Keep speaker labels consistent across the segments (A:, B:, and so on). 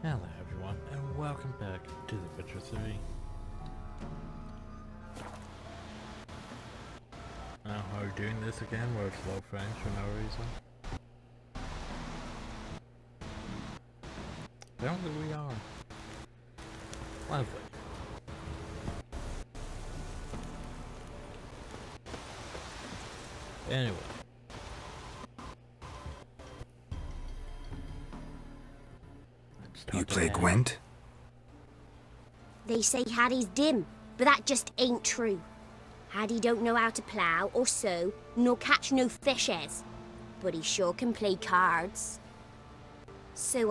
A: Hello everyone, and welcome back to The Witcher 3. Now, are we doing this again where it's low frames for no reason? Apparently we are. Lovely. Anyway.
B: You play Gwent?
C: They say Hattie's dim, but that just ain't true. Hattie don't know how to plough or sew, nor catch no fishes. But he sure can play cards. So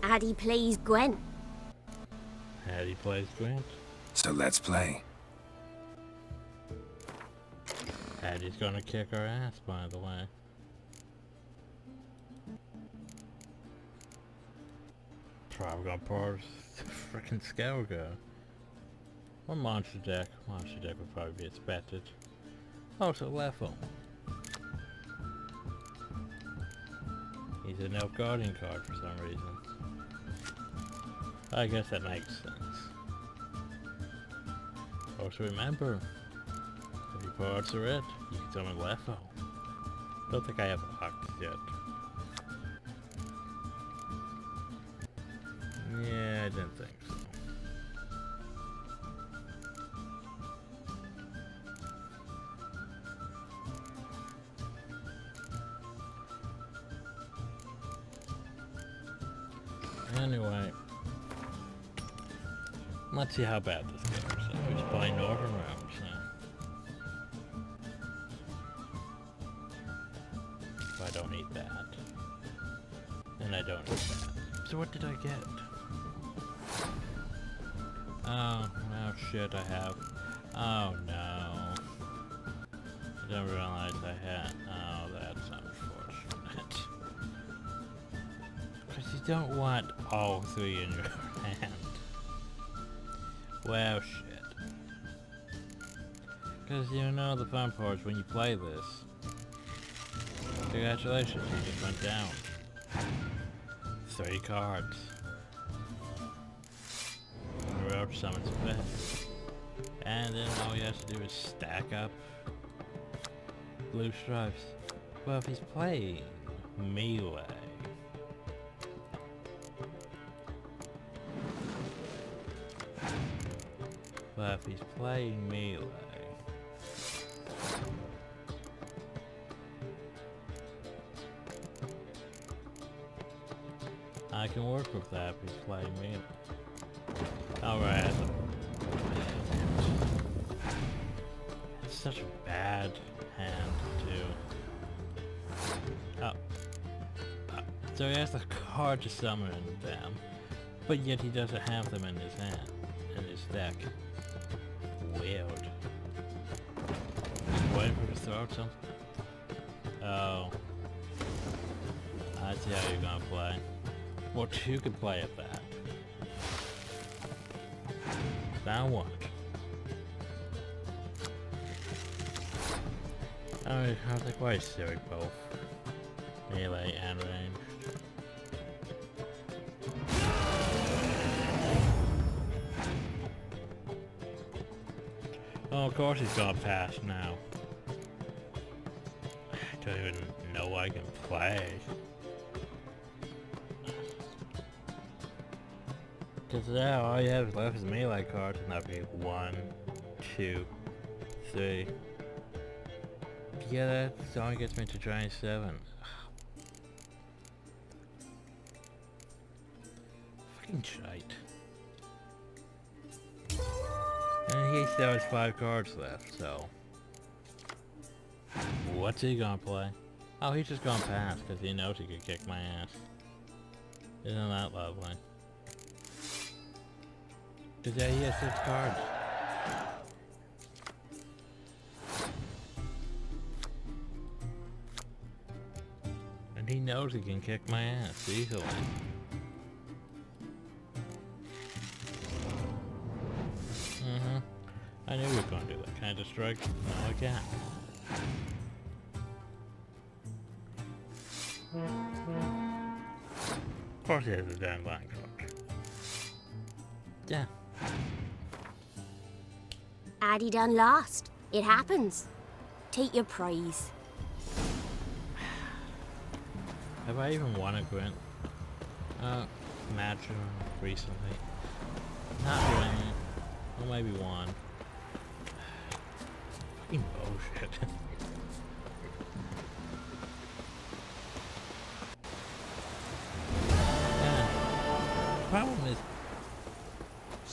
C: Hattie plays Gwent.
A: Hattie plays Gwent.
B: So let's play.
A: Hattie's gonna kick our ass, by the way. Probably gonna pour frickin' Scourger. Or Monster Deck. Monster Deck would probably be expected. Oh, so Leffel. He's an Elf Guardian card for some reason. I guess that makes sense. Also remember, if you pour out the red, you can summon Leffel. Don't think I have Ox yet. Yeah, I didn't think so. Anyway, let's see how bad this goes. So we just play Northern Realms now. If I don't need that. And I don't need that. So what did I get? Oh shit, I have. Oh no. I didn't realize I had. Oh, that's unfortunate. Because you don't want all three in your hand. Well, shit. Because you know the fun part is when you play this. Congratulations, you just went down. 3 cards. Roach summons a fifth. And then all he has to do is stack up blue stripes. Well, if he's playing melee. But if he's playing melee. I can work with that if he's playing melee. Alright. It's such a bad hand, too. Oh. So he has the card to summon them, but yet he doesn't have them in his hand, in his deck. Weird. Just waiting for him to throw out something? Oh. I see how you're gonna play. Well, 2 could play at that. Now what? I was like, why is Siri both? Melee and ranged. Oh, of course he's gonna pass now. I don't even know I can play. Because now all you have left is melee cards, and that'd be 1, 2, 3. Yeah, that only gets me to trying 7. Fucking shite. And he still has 5 cards left, so. What's he gonna play? Oh, he's just gonna pass, because he knows he could kick my ass. Isn't that lovely? Because yeah, he has 6 cards. And he knows he can kick my ass easily. I knew he was going to do that kind of strike. No, I can't. course he has a dandelion card. Yeah.
C: Addy done lost. It happens. Take your prize.
A: Have I even won a Gwent? Match recently. Not really. Or maybe one. Fucking bullshit. Problem is,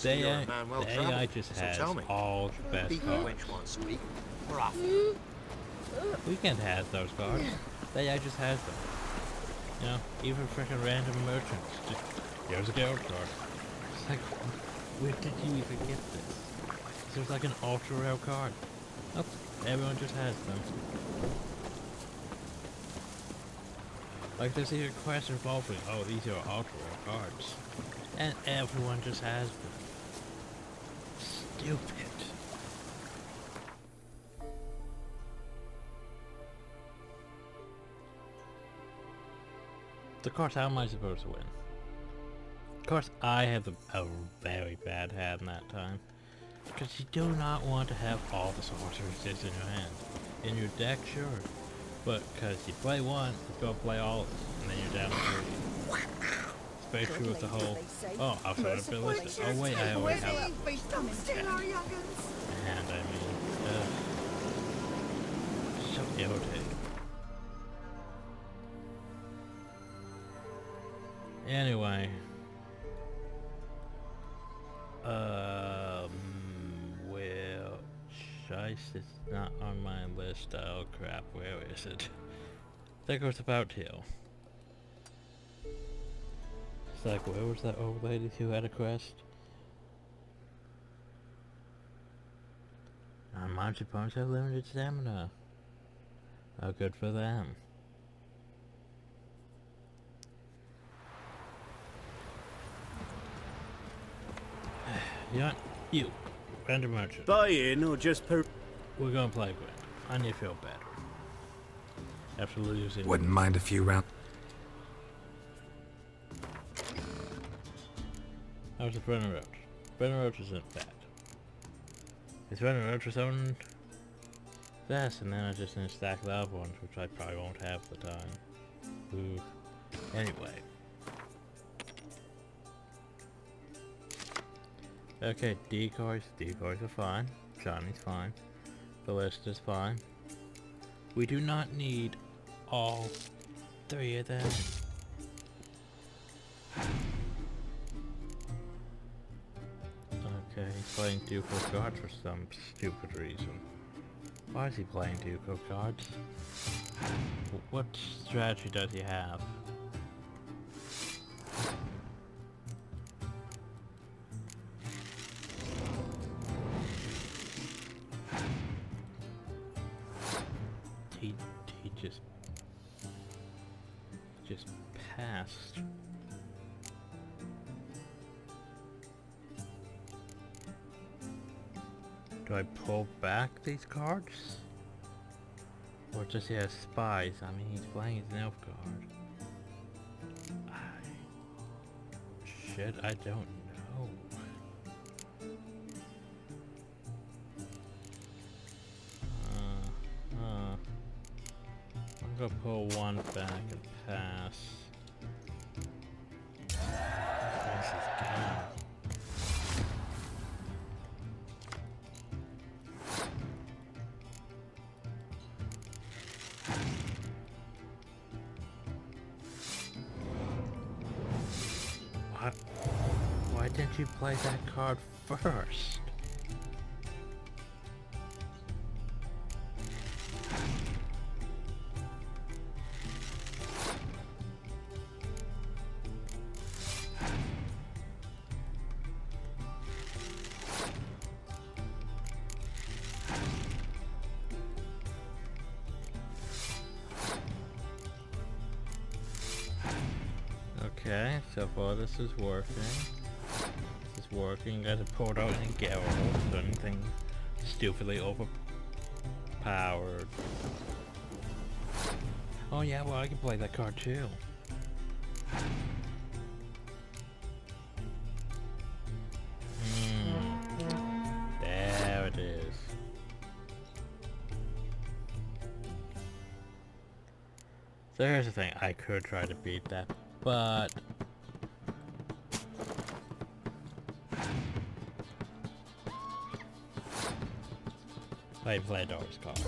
A: the AI just has all the best cards. Weekend has those cards. The AI just has them. You know, even freaking random merchants. Just, here's a gold card. It's like, where did you even get this? There's like an ultra rare card. Oh, everyone just has them. Like there's even a question involving, oh, these are ultra rare cards. And everyone just has them. Stupid. Of course, how am I supposed to win? Of course, I have a very bad hand that time. Because you do not want to have all the sorcerers in your hand. In your deck, sure. But because you play one, you go play all of it, and then you're down to 3. Especially with the whole, oh, I'll show it ballistic. Oh wait, I always have it. And I mean, so irritating. Anyway, well, Shice is not on my list. Oh crap, where is it? There goes About Hill. It's like, where was that old lady who had a quest? Non-monster opponents have limited stamina. Oh, good for them. Yeah, you, random merchant.
D: Buy in or just per...
A: We're gonna play Gwent. I need to feel better. After losing.
B: Wouldn't mind a few rounds.
A: How's the Brenner Roach? Brenner Roach isn't bad. It's Brenner Roach was on this, and then I just didn't stack the other ones, which I probably won't have the time. Ooh. Anyway. Okay, decoys. Decoys are fine. Johnny's fine. The list is fine. We do not need all 3 of them. Okay, he's playing Duco cards for some stupid reason. Why is he playing Duco cards? What strategy does he have? He just passed. Do I pull back these cards? Or does he have spies? I mean, he's playing his elf card. Shit, I don't know. I'm gonna pull one back and pass. Pass his game. Why didn't you play that card first? Okay, so far this is working. This is working. Got to pull out any Geralt or anything stupidly overpowered. Oh yeah, well I can play that card too. So here's the thing, I could try to beat that, but... I play those cards.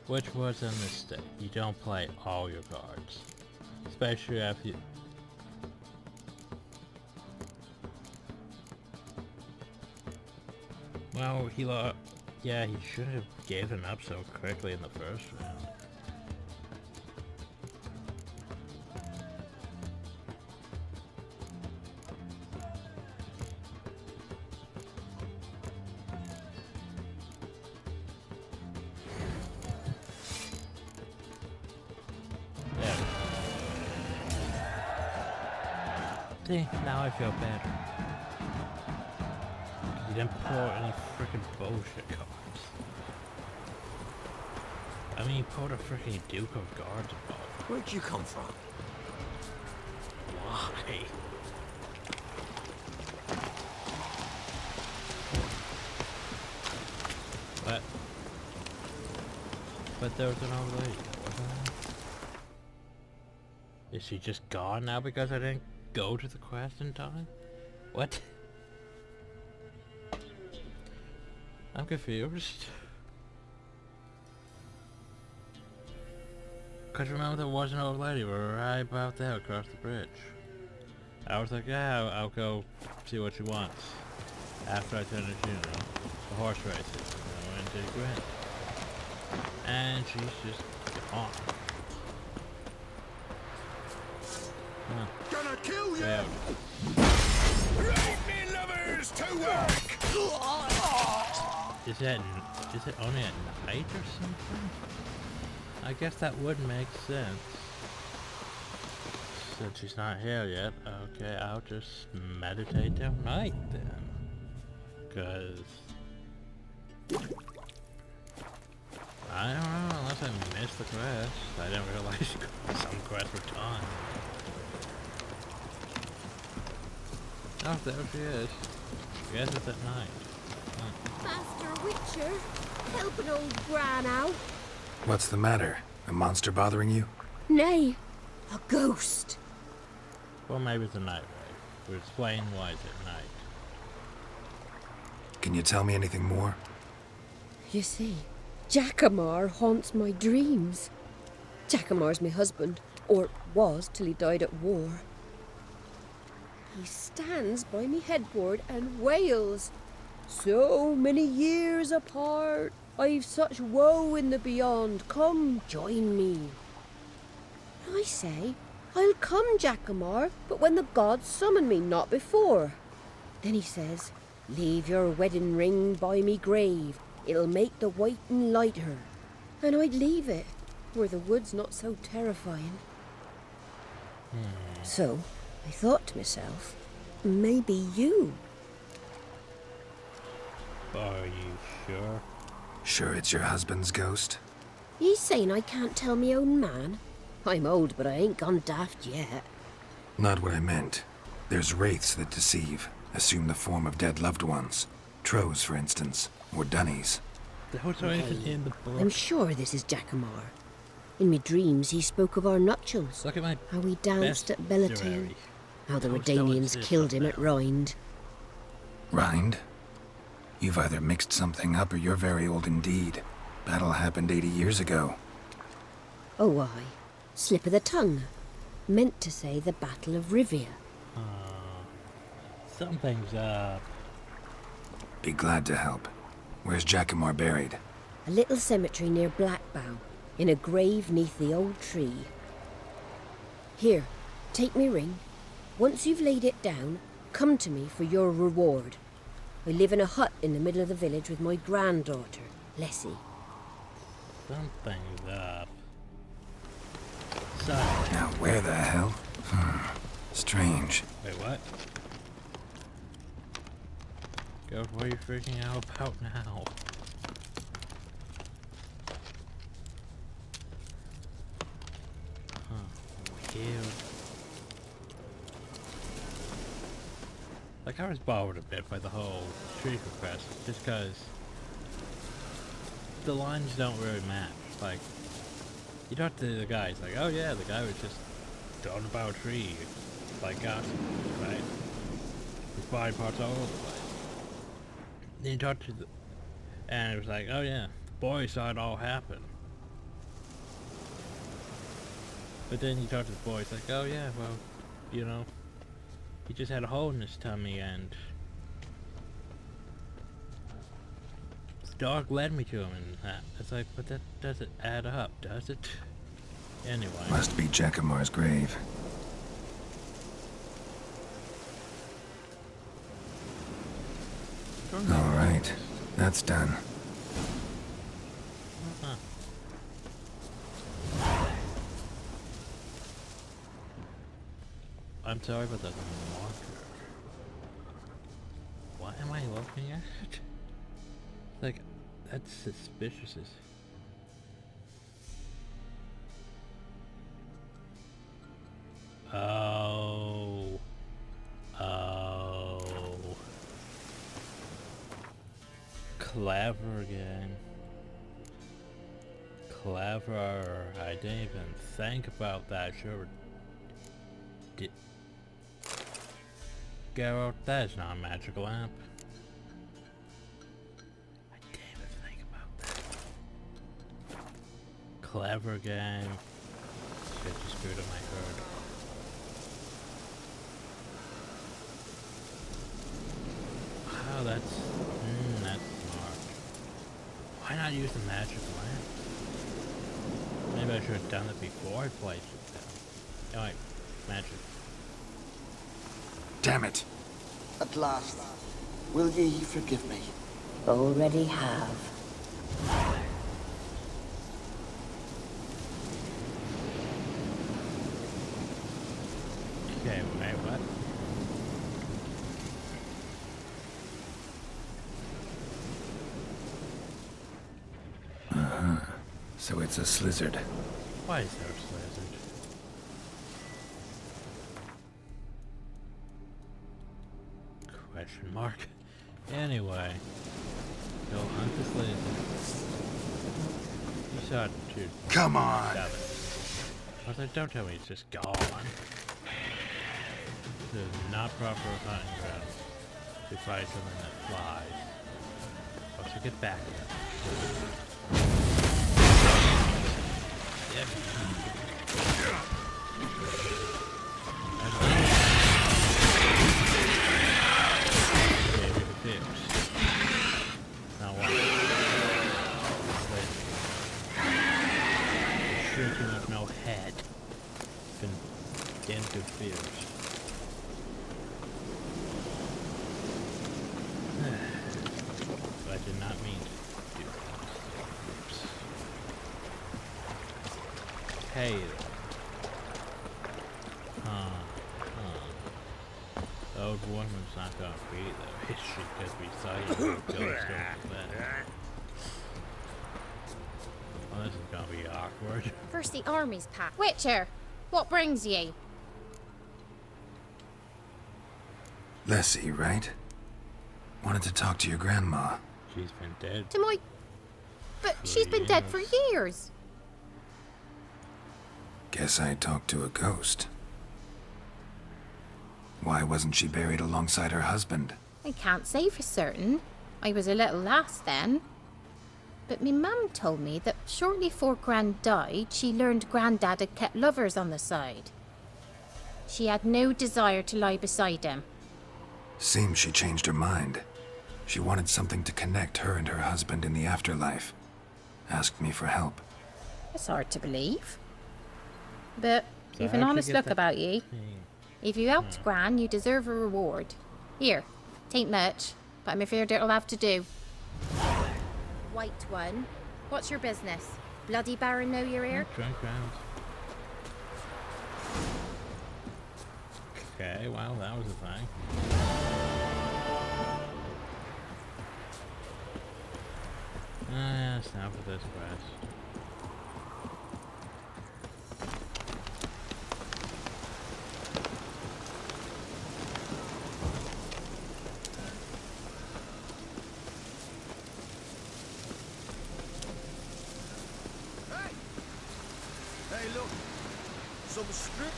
A: Which was a mistake. You don't play all your cards. Especially if you... Well, yeah, he should have given up so quickly in the first round. See, now I feel better. You didn't pull any freaking bullshit cards. I mean, you pulled a freaking Duke of Guards above.
D: Where'd you come from?
A: Why? What? But there was an old lady, wasn't there? Is she just gone now because I didn't go to the quest in time? What? I'm confused. Cause remember there was an old lady right about there across the bridge. I was like, yeah, I'll go see what she wants. After I finish, you know, the horse races, you know, and did great. And she's just gone. Huh.
D: Gonna kill you!
A: Yeah.
D: Leave me lovers to work!
A: Is it only at night or something? I guess that would make sense. Since she's not here yet, okay, I'll just meditate till night then. Cause I don't know, unless I missed the quest. I didn't realize some quests were done. Oh, there she is. I guess it's at night.
C: Master Witcher, help an old gran out.
B: What's the matter? A monster bothering you?
C: Nay, a ghost.
A: Well, maybe it's a night raid. We'll explain why it's at night.
B: Can you tell me anything more?
E: You see, Jackamar haunts my dreams. Jackamar's my husband, or was till he died at war. He stands by me headboard and wails. So many years apart, I've such woe in the beyond, come join me. I say, I'll come, Jackamar, but when the gods summon me, not before. Then he says, leave your wedding ring by me grave, it'll make the waiting lighter. And I'd leave it, where the wood's not so terrifying. So, I thought to myself, maybe you.
A: Are you sure?
B: Sure it's your husband's ghost?
E: He's saying I can't tell me own man. I'm old, but I ain't gone daft yet.
B: Not what I meant. There's wraiths that deceive, assume the form of dead loved ones. Trows, for instance, or dunnies.
A: Those are even in the book.
E: I'm sure this is Jackamar. In me dreams, he spoke of our nuptials.
A: Look at my
E: How we danced at Bellatane.
A: bestiary.
E: How the
A: Those don't
E: Redanians
A: exist
E: killed
A: right
E: him at
A: now.
E: Rind.
B: Rind? You've either mixed something up or you're very old indeed. Battle happened 80 years ago.
E: Oh, aye. Slip of the tongue. Meant to say the Battle of Rivia.
A: Something's up.
B: Be glad to help. Where's Jackamar buried?
E: A little cemetery near Blackbow, in a grave neath the old tree. Here, take me ring. Once you've laid it down, come to me for your reward. I live in a hut in the middle of the village with my granddaughter, Lessie.
A: Something's up. So,
B: Now where the hell? Strange.
A: wait, what? God, what are you freaking out about now? Huh, weird. Like, I was bothered a bit by the whole tree request, just because the lines don't really match. Like, you talk to the guy, it's like, oh yeah, the guy was just talking about a tree, like us, right? His body parts all over the place. Then you talk to the, and it was like, oh yeah, the boy saw it all happen. But then you talk to the boy, it's like, oh yeah, well, you know, he just had a hole in his tummy and the dog led me to him, and that. It's like, but that doesn't add up, does it? Anyway.
B: Must be Jacamar's grave. All right, that's done.
A: Huh. I'm sorry about the marker. What am I looking at? Like, that's suspicious. Oh. Clever game. Clever. I didn't even think about that. Sure. Geralt, that is not a magical lamp. I didn't even think about that. Clever game. Shit just screwed up my head. Oh, that's smart. Why not use the magic lamp? Maybe I should have done it before I placed it down. Alright, magic.
B: Damn it!
F: At last, will ye forgive me?
G: Already have.
A: Okay, wait, what?
B: So it's a slizzard.
A: Why is there a slizzard? Question mark. Anyway, go hunt the slizzard. You saw it too.
B: Come on!
A: I was like, don't tell me it's just gone. This is not proper hunting ground to fight something that flies. Also, get back here. Yep. Now what? Shooting with no head. Been interferes. I did not mean to do that. Oops. Hey there. The old woman's not gonna be there, is she? Because we saw you go so bad. Well, this is gonna be awkward.
H: First the army's packed. Witcher, what brings ye?
B: Lessie, right? Wanted to talk to your grandma.
A: She's been dead.
H: To my... But she's been dead for years.
B: Guess I talked to a ghost. Why wasn't she buried alongside her husband?
H: I can't say for certain. I was a little lass then. But me mum told me that shortly before Gran died, she learned Grandad had kept lovers on the side. She had no desire to lie beside him.
B: Seems she changed her mind. She wanted something to connect her and her husband in the afterlife. Asked me for help.
H: It's hard to believe. But
A: So
H: you've an
A: how'd you
H: honest
A: get
H: look
A: that
H: about ye.
A: thing?
H: If you helped Gran, you deserve a reward. Here, tain't much, but I'm afraid it'll have to do. White one, what's your business? Bloody Baron know you're here?
A: Drunk round. Okay, well, that was a thing. Ah, it's now for this quest.
D: some strip.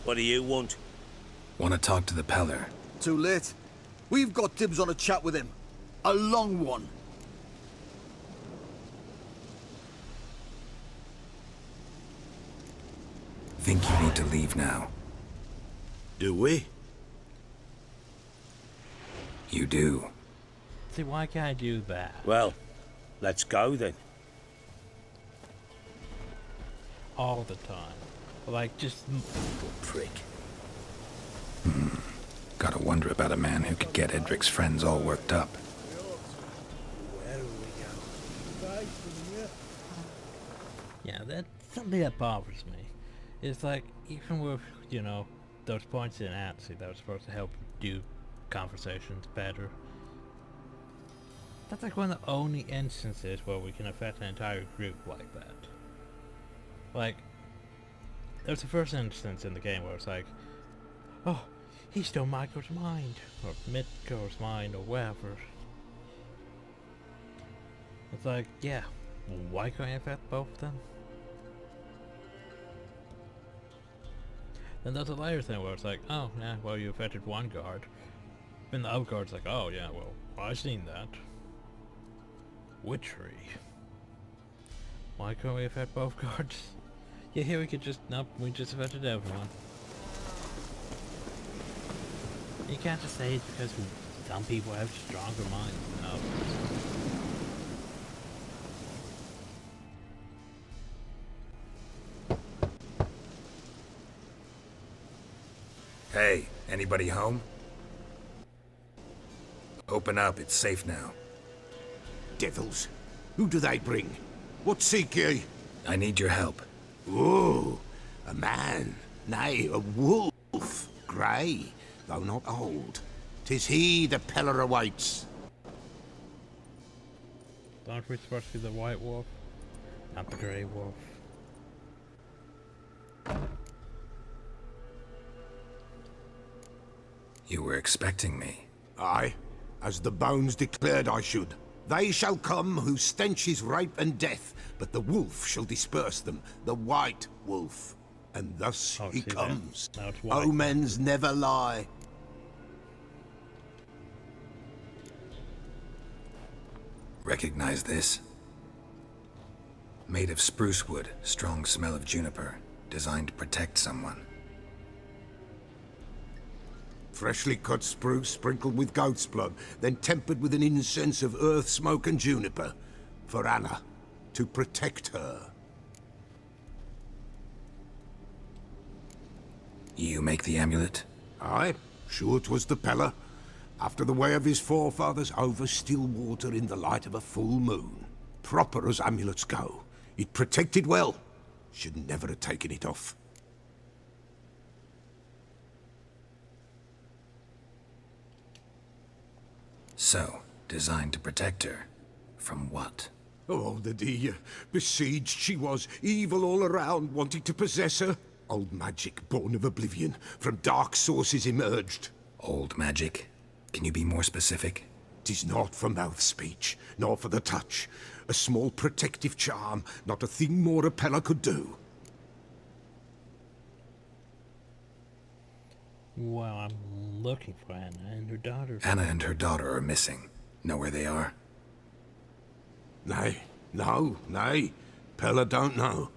D: What do you want?
B: Want to talk to the Peller?
I: Too late. We've got dibs on a chat with him. A long one.
B: Think you need to leave now.
D: Do we?
B: You do.
A: See, why can't I do that?
D: Well, let's go then.
A: All the time. Like, just...
D: Prick.
B: Gotta wonder about a man who could get Edric's friends all worked up.
A: Yeah, that's something that bothers me. It's like, even with, you know, those points in Antsy that were supposed to help do conversations better. That's like one of the only instances where we can affect an entire group like that. Like, there's the first instance in the game where it's like, oh, he stole Michael's mind, or Mitko's mind, or whatever. It's like, yeah, why can't I affect both of them? Then there's a later thing where it's like, oh, yeah, well, you affected one guard. And the other guard's like, oh, yeah, well, I've seen that. Witchery. Why can't we affect both guards? Yeah, here we could just, nope, we just affected everyone. You can't just say it's because some people have stronger minds than others.
B: Hey, anybody home? Open up, it's safe now.
D: Devils. Who do they bring? What seek ye?
B: I need your help.
D: Oh, a man. Nay, a wolf. Grey, though not old. 'Tis he the Peller awaits.
A: Aren't we supposed to be the white wolf? Not the grey wolf.
B: You were expecting me.
D: Aye, as the bones declared I should. They shall come whose stench is rape and death, but the wolf shall disperse them, the white wolf. And thus
A: Oh,
D: he
A: see that?
D: comes.
A: Now it's white.
D: Omens never lie.
B: Recognize this? Made of spruce wood, strong smell of juniper, designed to protect someone.
D: Freshly cut spruce sprinkled with goat's blood, then tempered with an incense of earth, smoke and juniper. For Anna, to protect her.
B: You make the amulet?
D: Aye, sure 'twas the Peller. After the way of his forefathers, over still water in the light of a full moon. Proper as amulets go. It protected well. Should never have taken it off.
B: So, designed to protect her. From what?
D: Oh, the dear. Besieged she was, evil all around, wanting to possess her. Old magic, born of oblivion, from dark sources emerged.
B: Old magic? Can you be more specific?
D: 'Tis not for mouth speech, nor for the touch. A small protective charm, not a thing more a Peller could do.
A: Well, I'm looking for Anna and her daughter.
B: Anna and her daughter are missing. Know where they are?
D: Nay, no, nay. Peller don't know.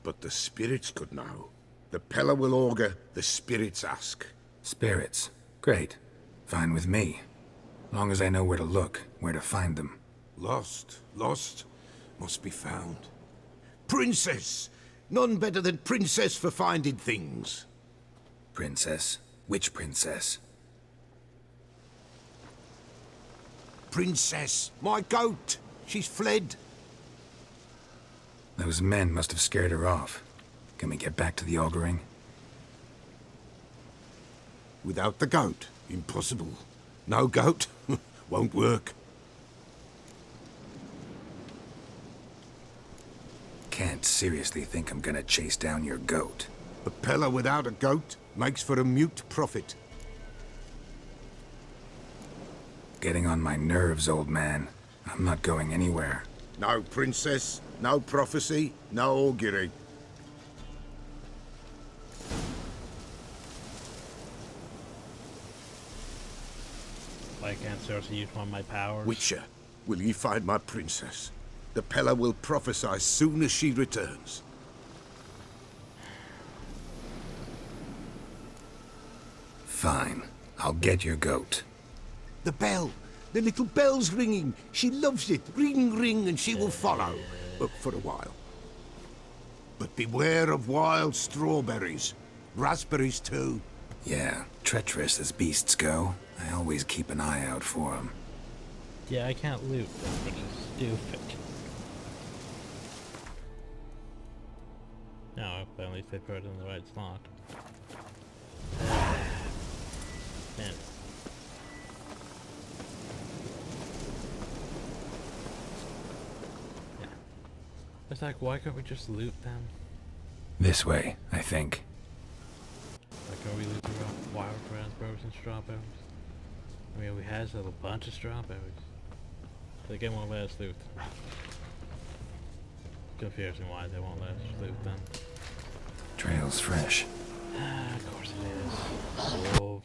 D: But the spirits could know. The Peller will augur, the spirits ask.
B: Spirits. Great. Fine with me. Long as I know where to look, where to find them.
D: Lost, lost, must be found. Princess! None better than Princess for finding things.
B: Princess? Which princess?
D: Princess, my goat! She's fled.
B: Those men must have scared her off. Can we get back to the auguring?
D: Without the goat, impossible. No goat, won't work.
B: Can't seriously think I'm gonna chase down your goat.
D: A Peller without a goat makes for a mute prophet.
B: Getting on my nerves, old man. I'm not going anywhere.
D: No princess, no prophecy, no augury.
A: Why can't Cersei use one of my powers?
D: Witcher, will ye find my princess? The Pella will prophesy soon as she returns.
B: Fine. I'll get your goat.
D: The bell! The little bell's ringing. She loves it. Ring, ring, and she will follow. For a while. But beware of wild strawberries. Raspberries, too.
B: Yeah, treacherous as beasts go. I always keep an eye out for them.
A: Yeah, I can't loot them, which is stupid. No, but at least they put it in the right slot. Man. Yeah. It's like, why can't we just loot them?
B: This way, I think.
A: Like, are we loot the wild raspberries and strawberries? I mean, we had a little bunch of strawberries. They again won't let us loot them. Confusing why they won't let us loot them.
B: Trail's fresh.
A: Of course it is. Oh.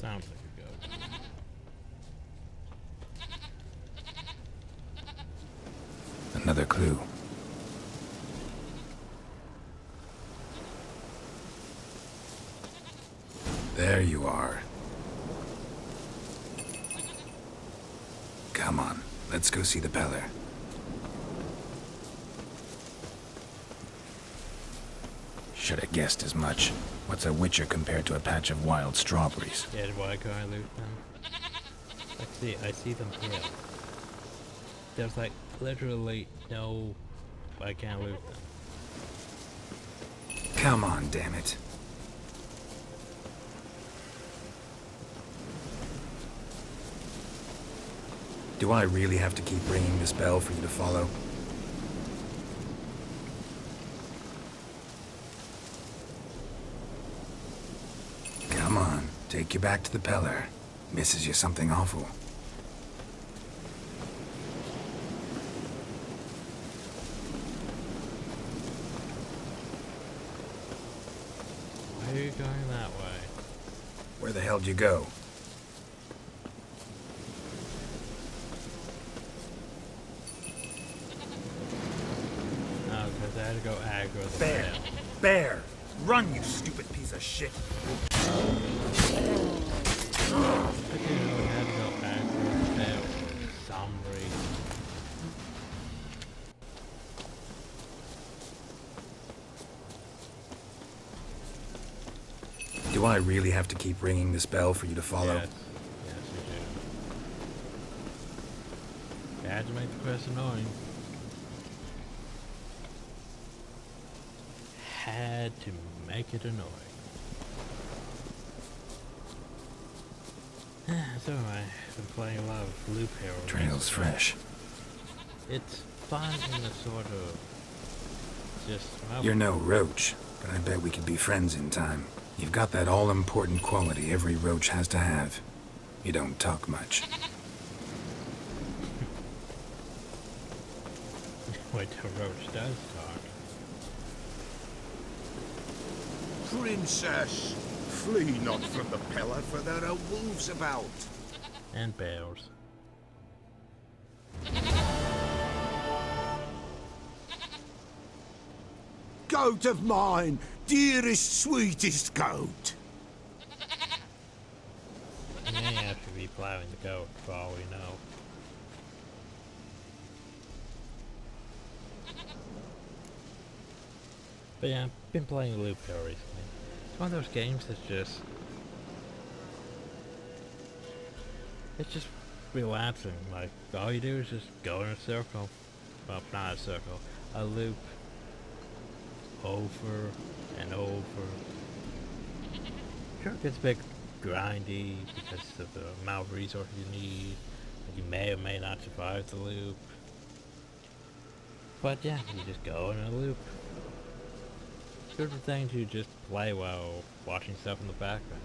A: Sounds like a goat.
B: Another clue. There you are. Come on, let's go see the Peller. Should have guessed as much. What's a witcher compared to a patch of wild strawberries?
A: Yeah, why can't I loot them? I see them here. There's like literally no... I can't loot them.
B: Come on, damn it. Do I really have to keep ringing this bell for you to follow? Come on, take you back to the Peller. Misses you something awful.
A: Why are you going that way?
B: Where the hell did you go?
A: Oh, because I had to go aggro the
J: Bear!
A: bell.
J: Bear! Run, you stupid piece of shit!
A: I didn't know I had to go aggro the bell for some reason.
B: Do I really have to keep ringing this bell for you to follow?
A: Yes, yes you do. You had to make the quest annoying. Had to make it annoying. So I've been playing a lot of Loop Hero.
B: Trail's fresh.
A: It's fun in a sort of just... well,
B: You're no roach, but I bet we could be friends in time. You've got that all-important quality every roach has to have. You don't talk much.
A: Wait till Roach does talk.
D: Princess, flee not from the Pella, for there are wolves about.
A: And bears.
D: Goat of mine, dearest, sweetest goat.
A: You may have to be plowing the goat for all we know. But yeah, I've been playing Loop Hero recently. It's one of those games that's just... it's just relaxing. Like, all you do is just go in a circle. Well, not a circle. A loop. Over and over. Sure, it gets a bit grindy because of the amount of resources you need. You may or may not survive the loop. But yeah, you just go in a loop. Good thing to just play while watching stuff in the background.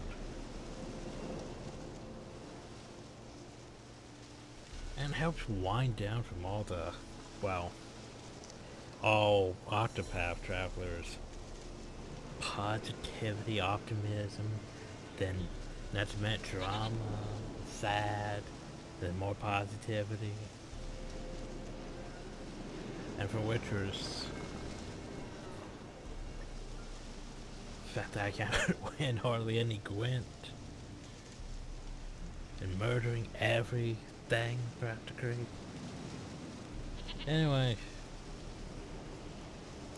A: And helps wind down from all the, well, all Octopath travelers. Positivity, optimism, then that's meant drama, sad, then more positivity. And for Witchers, the fact that I can't win hardly any Gwent. And murdering everything practically. Anyway.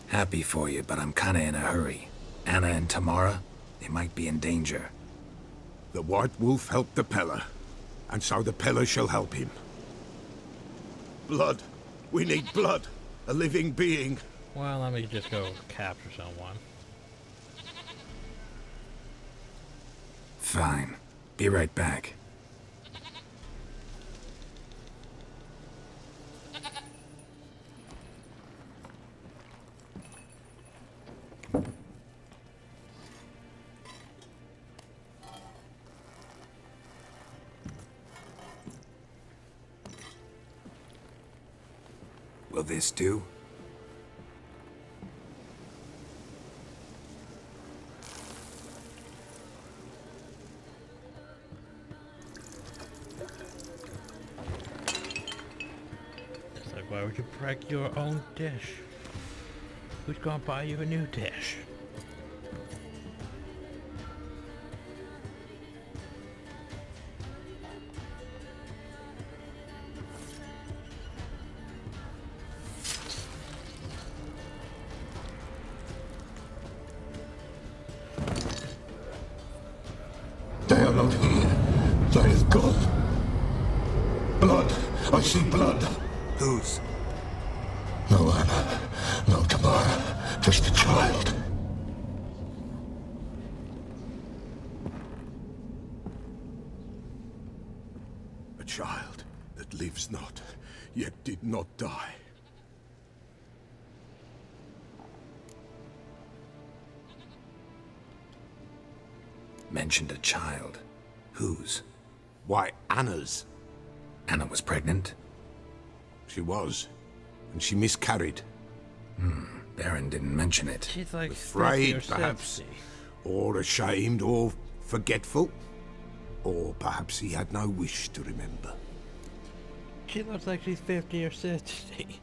B: Happy for you, but I'm kinda in a hurry. Anna and Tamara, they might be in danger.
D: The White Wolf helped the Peller, and so the Peller shall help him. Blood. We need blood. A living being.
A: Well, let me just go capture someone.
B: Fine. Be right back. Will this do?
A: It's like, why would you break your own dish? Who's gonna buy you a new dish?
D: They are not here. They have gone. Blood. I see blood.
B: Whose?
D: No Anna. No Tamara. Just a child. A child that lives not, yet did not die.
B: Mentioned a child. Whose?
D: Why, Anna's.
B: Anna was pregnant?
D: She was. And she miscarried.
B: Baron didn't mention it.
A: She's like
D: Afraid,
A: 50 or
D: perhaps.
A: 60.
D: Or ashamed, or forgetful. Or perhaps he had no wish to remember.
A: She looks like she's 50 or 60.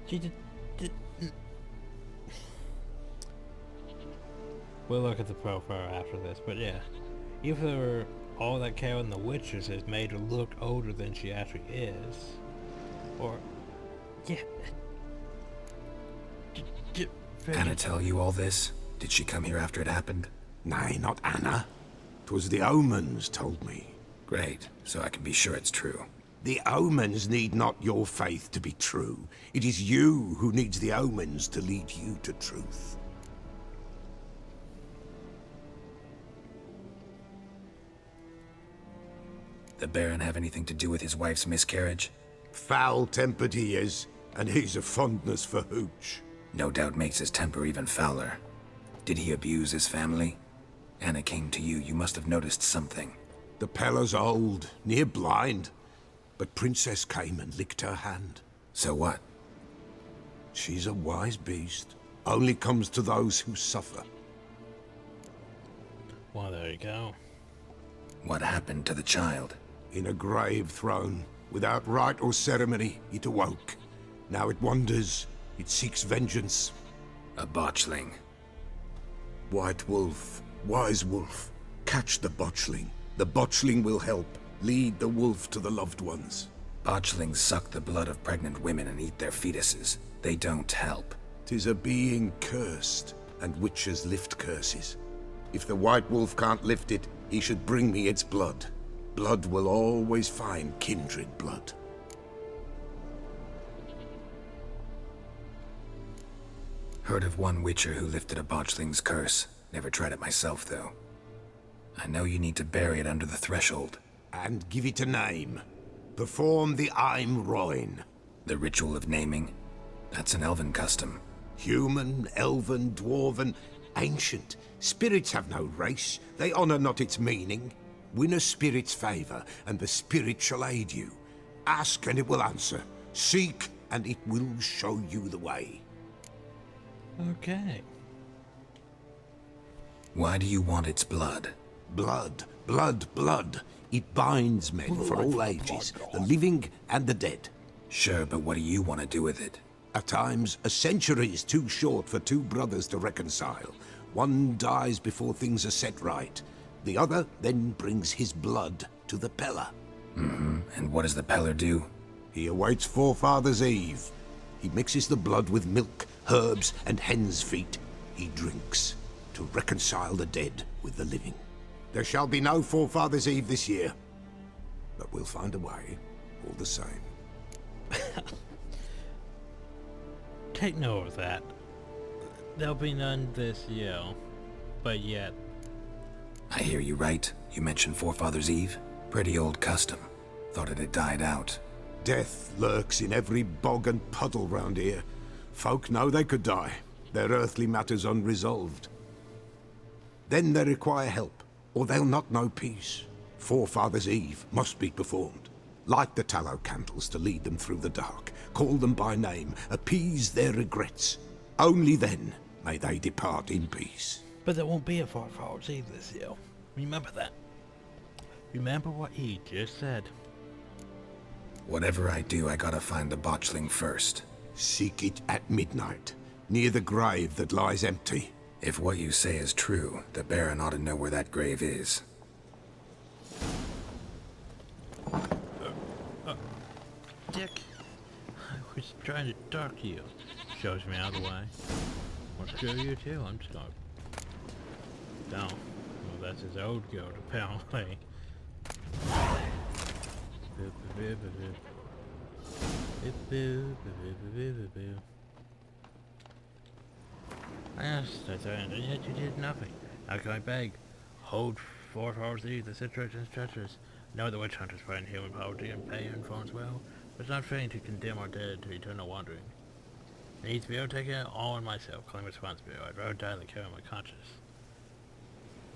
A: She did. We'll look at the profile after this, but yeah. Either all that Karen the Witchers has made her look older than she actually is, or yeah.
B: Anna tell you all this? Did she come here after it happened?
D: Nay, not Anna. 'Twas the omens told me.
B: Great, so I can be sure it's true.
D: The omens need not your faith to be true. It is you who needs the omens to lead you to truth.
B: The Baron have anything to do with his wife's miscarriage?
D: Foul-tempered he is, and he's a fondness for hooch.
B: No doubt makes his temper even fouler. Did he abuse his family? Anna came to you, you must have noticed something.
D: The Peller's old, near blind, but Princess came and licked her hand.
B: So what?
D: She's a wise beast. Only comes to those who suffer.
A: Well, there you go.
B: What happened to the child?
D: In a grave thrown, without rite or ceremony, it awoke. Now it wanders, it seeks vengeance.
B: A botchling.
D: White Wolf, wise wolf, catch the botchling. The botchling will help, lead the wolf to the loved ones.
B: Botchlings suck the blood of pregnant women and eat their fetuses. They don't help.
D: 'Tis a being cursed, and witches lift curses. If the White Wolf can't lift it, he should bring me its blood. Blood will always find kindred blood.
B: Heard of one witcher who lifted a botchling's curse. Never tried it myself, though. I know you need to bury it under the threshold.
D: And give it a name. Perform the Aim Roin.
B: The ritual of naming? That's an elven custom.
D: Human, elven, dwarven, ancient. Spirits have no race. They honour not its meaning. Win a spirit's favour, and the spirit shall aid you. Ask, and it will answer. Seek, and it will show you the way.
A: Okay.
B: Why do you want its blood?
D: Blood, blood, blood. It binds men for all ages, the living and the dead.
B: Sure, but what do you want to do with it?
D: At times, a century is too short for two brothers to reconcile. One dies before things are set right. The other then brings his blood to the Peller.
B: And what does the Peller do?
D: He awaits Forefathers' Eve. He mixes the blood with milk, herbs, and hen's feet. He drinks to reconcile the dead with the living. There shall be no Forefathers' Eve this year, but we'll find a way, all the same.
A: Take note of that. There'll be none this year, but yet.
B: I hear you right. You mentioned Forefathers' Eve? Pretty old custom. Thought it had died out.
D: Death lurks in every bog and puddle round here. Folk know they could die, their earthly matters unresolved. Then they require help, or they'll not know peace. Forefathers' Eve must be performed. Light the tallow candles to lead them through the dark. Call them by name, appease their regrets. Only then may they depart in peace.
A: But there won't be a Forefathers' Eve this year. Remember that. Remember what he just said.
B: Whatever I do, I gotta find the botchling first.
D: Seek it at midnight, near the grave that lies empty.
B: If what you say is true, the Baron ought to know where that grave is.
A: Dick, I was trying to talk to you. Shows me out of the way. Well, screw you too, I'm just going down. Well, that's his old goat, apparently. Yes, that's right, and yet you did nothing. How can I beg? Hold Forefathers' Eve, the situation's treacherous. Know the witch hunters find human poverty and pay uniforms well, but it's not fitting to condemn our dead to eternal wandering. It needs to be overtaken all on myself, claim responsibility. I'd rather die than carry my conscience.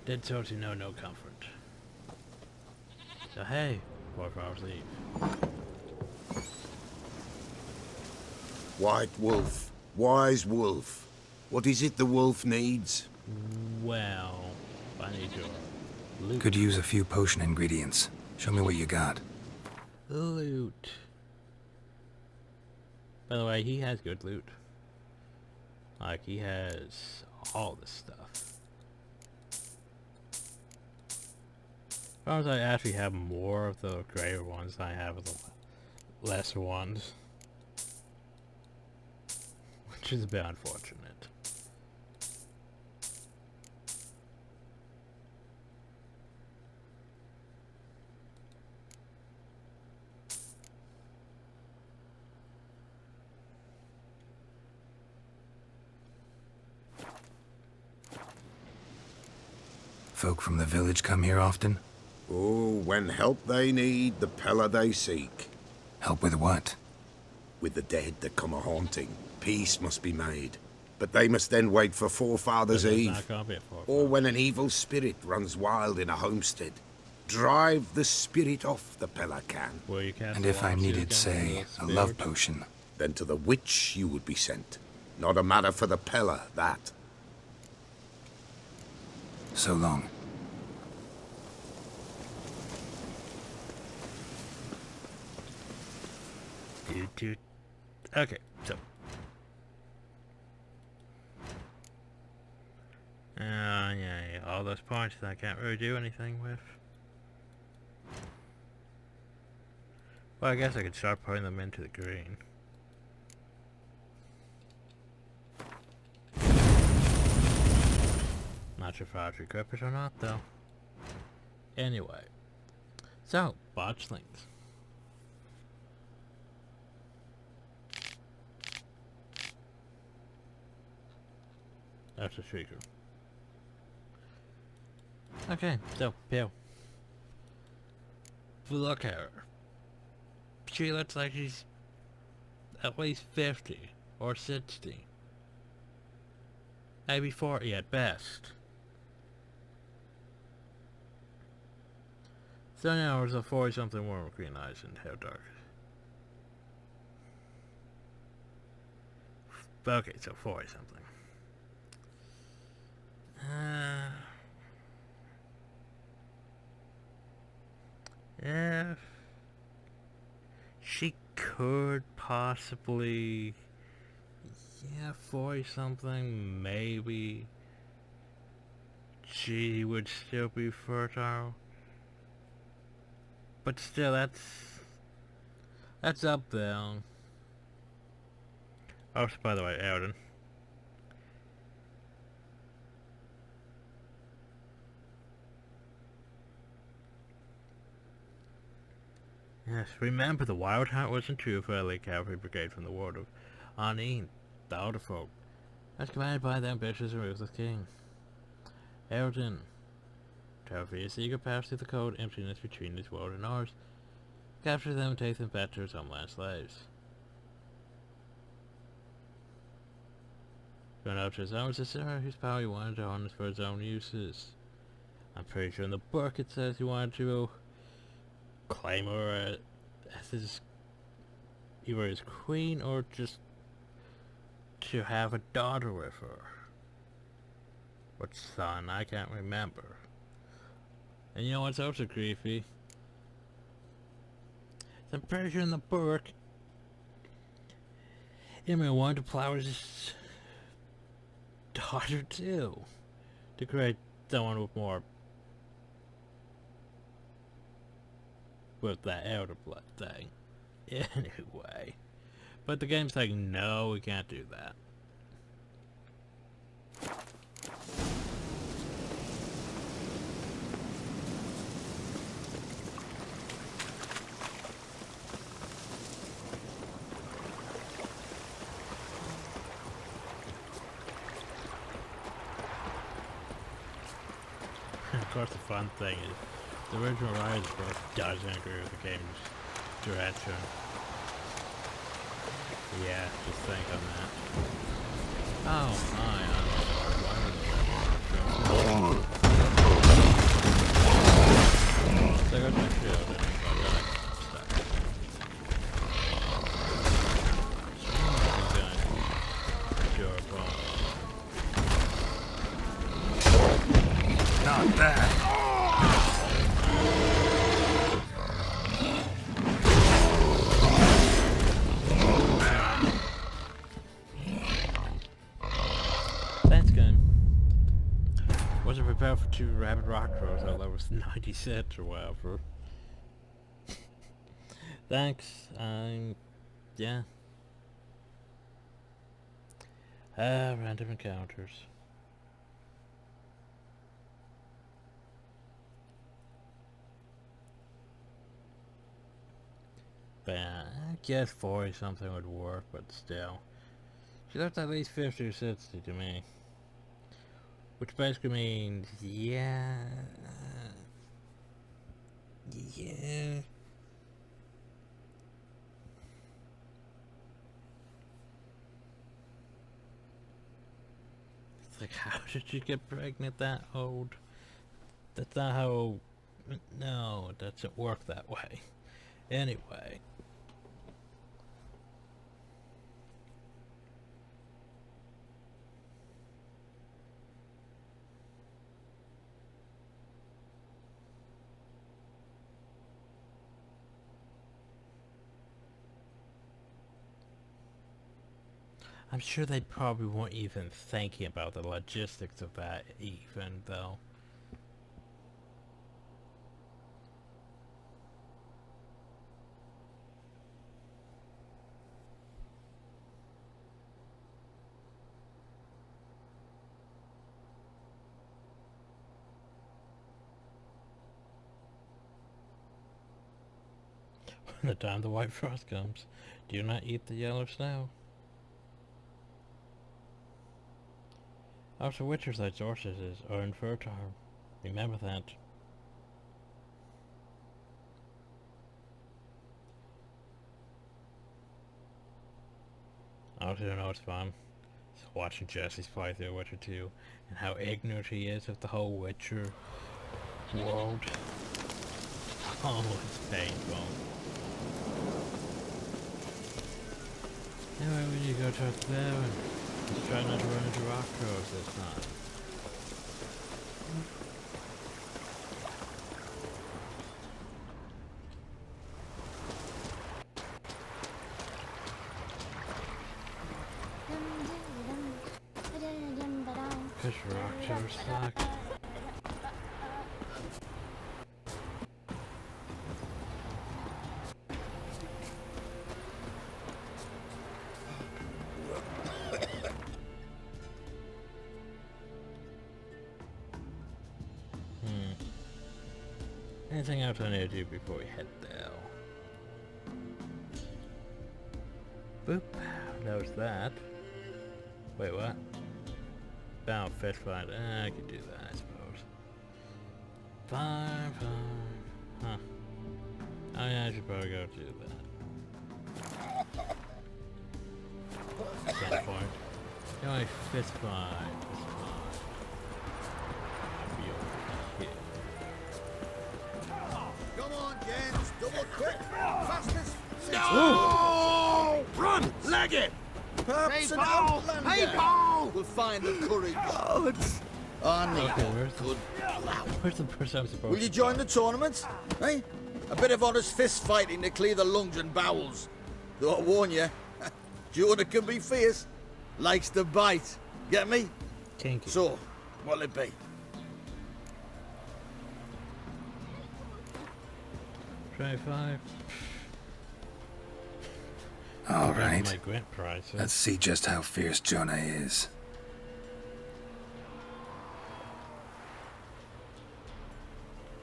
A: Dead souls who know no comfort. So hey, Forefathers' Eve.
D: White wolf, wise wolf. What is it the wolf needs?
A: Well, I need your loot.
B: Could use a few potion ingredients. Show me what you got.
A: Loot. By the way, he has good loot. Like, he has all this stuff. As long as I actually have more of the greater ones than I have of the lesser ones. Which is a bit unfortunate.
B: Folk from the village come here often?
D: Oh, when help they need, the Peller they seek.
B: Help with what?
D: With the dead that come a-haunting, peace must be made. But they must then wait for Forefathers' Eve, or when an evil spirit runs wild in a homestead. Drive the spirit off, the Peller can.
B: And if I needed, say, a love potion?
D: Then to the witch you would be sent. Not a matter for the Peller, that.
B: So long.
A: Okay, so. Yeah, all those points that I can't really do anything with. Well, I guess I could start putting them into the green. Not sure if I should equip it or not, though. Anyway. So, botchlings. That's a shaker. Okay, so, Bill. Look at her. She looks like she's at least 50 or 60. Maybe 40 at best. 7 hours of 40 something warm with green eyes and hair dark. Okay, so 40 something. Yeah. She could possibly... Yeah, 40 something, maybe. She would still be fertile. But still, that's up there. Oh, by the way, Eldon. Yes, remember the Wild Hunt wasn't true for LA Cavalry Brigade from the Ward of Anine, the Outer Folk. As commanded by the ambitious and ruthless king. Eldon. Travel via secret pass through the cold emptiness between this world and ours. Capture them and take them back to his homeland slaves. Going out to his own sister whose power he wanted to harness for his own uses. I'm pretty sure in the book it says he wanted to claim her as his, either his queen or just to have a daughter with her. What son? I can't remember. And you know what's also creepy? I'm pretty sure in the book, Emma wanted to plow his daughter too, to create someone with more, with that elder blood thing. Anyway, but the game's like, no, we can't do that. Of course, the fun thing is, the original writer of the book doesn't agree with the game's direction. Yeah, just think on that. Oh my, I'm sorry, why would that? So I got my shield and I got stuck.
J: Not that.
A: Thanks, game. Wasn't prepared for 2 rapid rock throws, although it was 96 or whatever. Thanks, yeah. Random encounters. But I guess 40 something would work, but still. She left at least 50 or 60 to me. Which basically means, yeah. Yeah. It's like, how did you get pregnant that old? That's not how. No, it doesn't work that way. Anyway. I'm sure they probably weren't even thinking about the logistics of that even, though. When the time the white frost comes, do not eat the yellow snow. Also, witchers like sorceresses are infertile. Remember that. I also don't know it's fun. Just watching Jesse's fight through Witcher 2 and how ignorant he is of the whole Witcher world. Oh, it's painful. Anyway, we need to go towards there and just try not to run into rock trolls this time. Because rock trolls suck. Anything else I need to do before we head there? Boop. That was that. Wait, what? Bound fish fight. I could do that, I suppose. 5. Huh. Oh yeah, I should probably go do that. Can't point. The only fist fight.
I: Come on, gents. Double quick. Fastest.
D: No! Run! Leg it!
I: Perhaps an outlander. Hey, Paul! We'll find the courage. Oh, it's... I need
A: Okay, where's the person I'm supposed
I: Will you
A: to
I: join
A: fight?
I: the tournament? Hey? A bit of honest fist fighting to clear the lungs and bowels. Though I warn you, Jonah can be fierce. Likes to bite. Get me?
A: Kinky.
I: So, what'll it be?
A: 25.
B: All
A: My
B: right.
A: grant prices.
B: Let's see just how fierce Jonah is.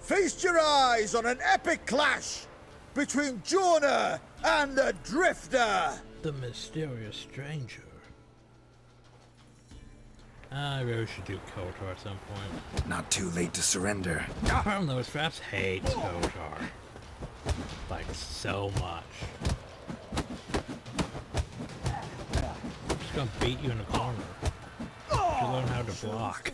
I: Feast your eyes on an epic clash between Jonah and the Drifter.
A: The mysterious stranger. I really should do KOTOR at some point.
B: Not too late to surrender.
A: The problem though is Fraps hates KOTOR. Like, so much. I'm just gonna beat you in the corner. You should learn how to block.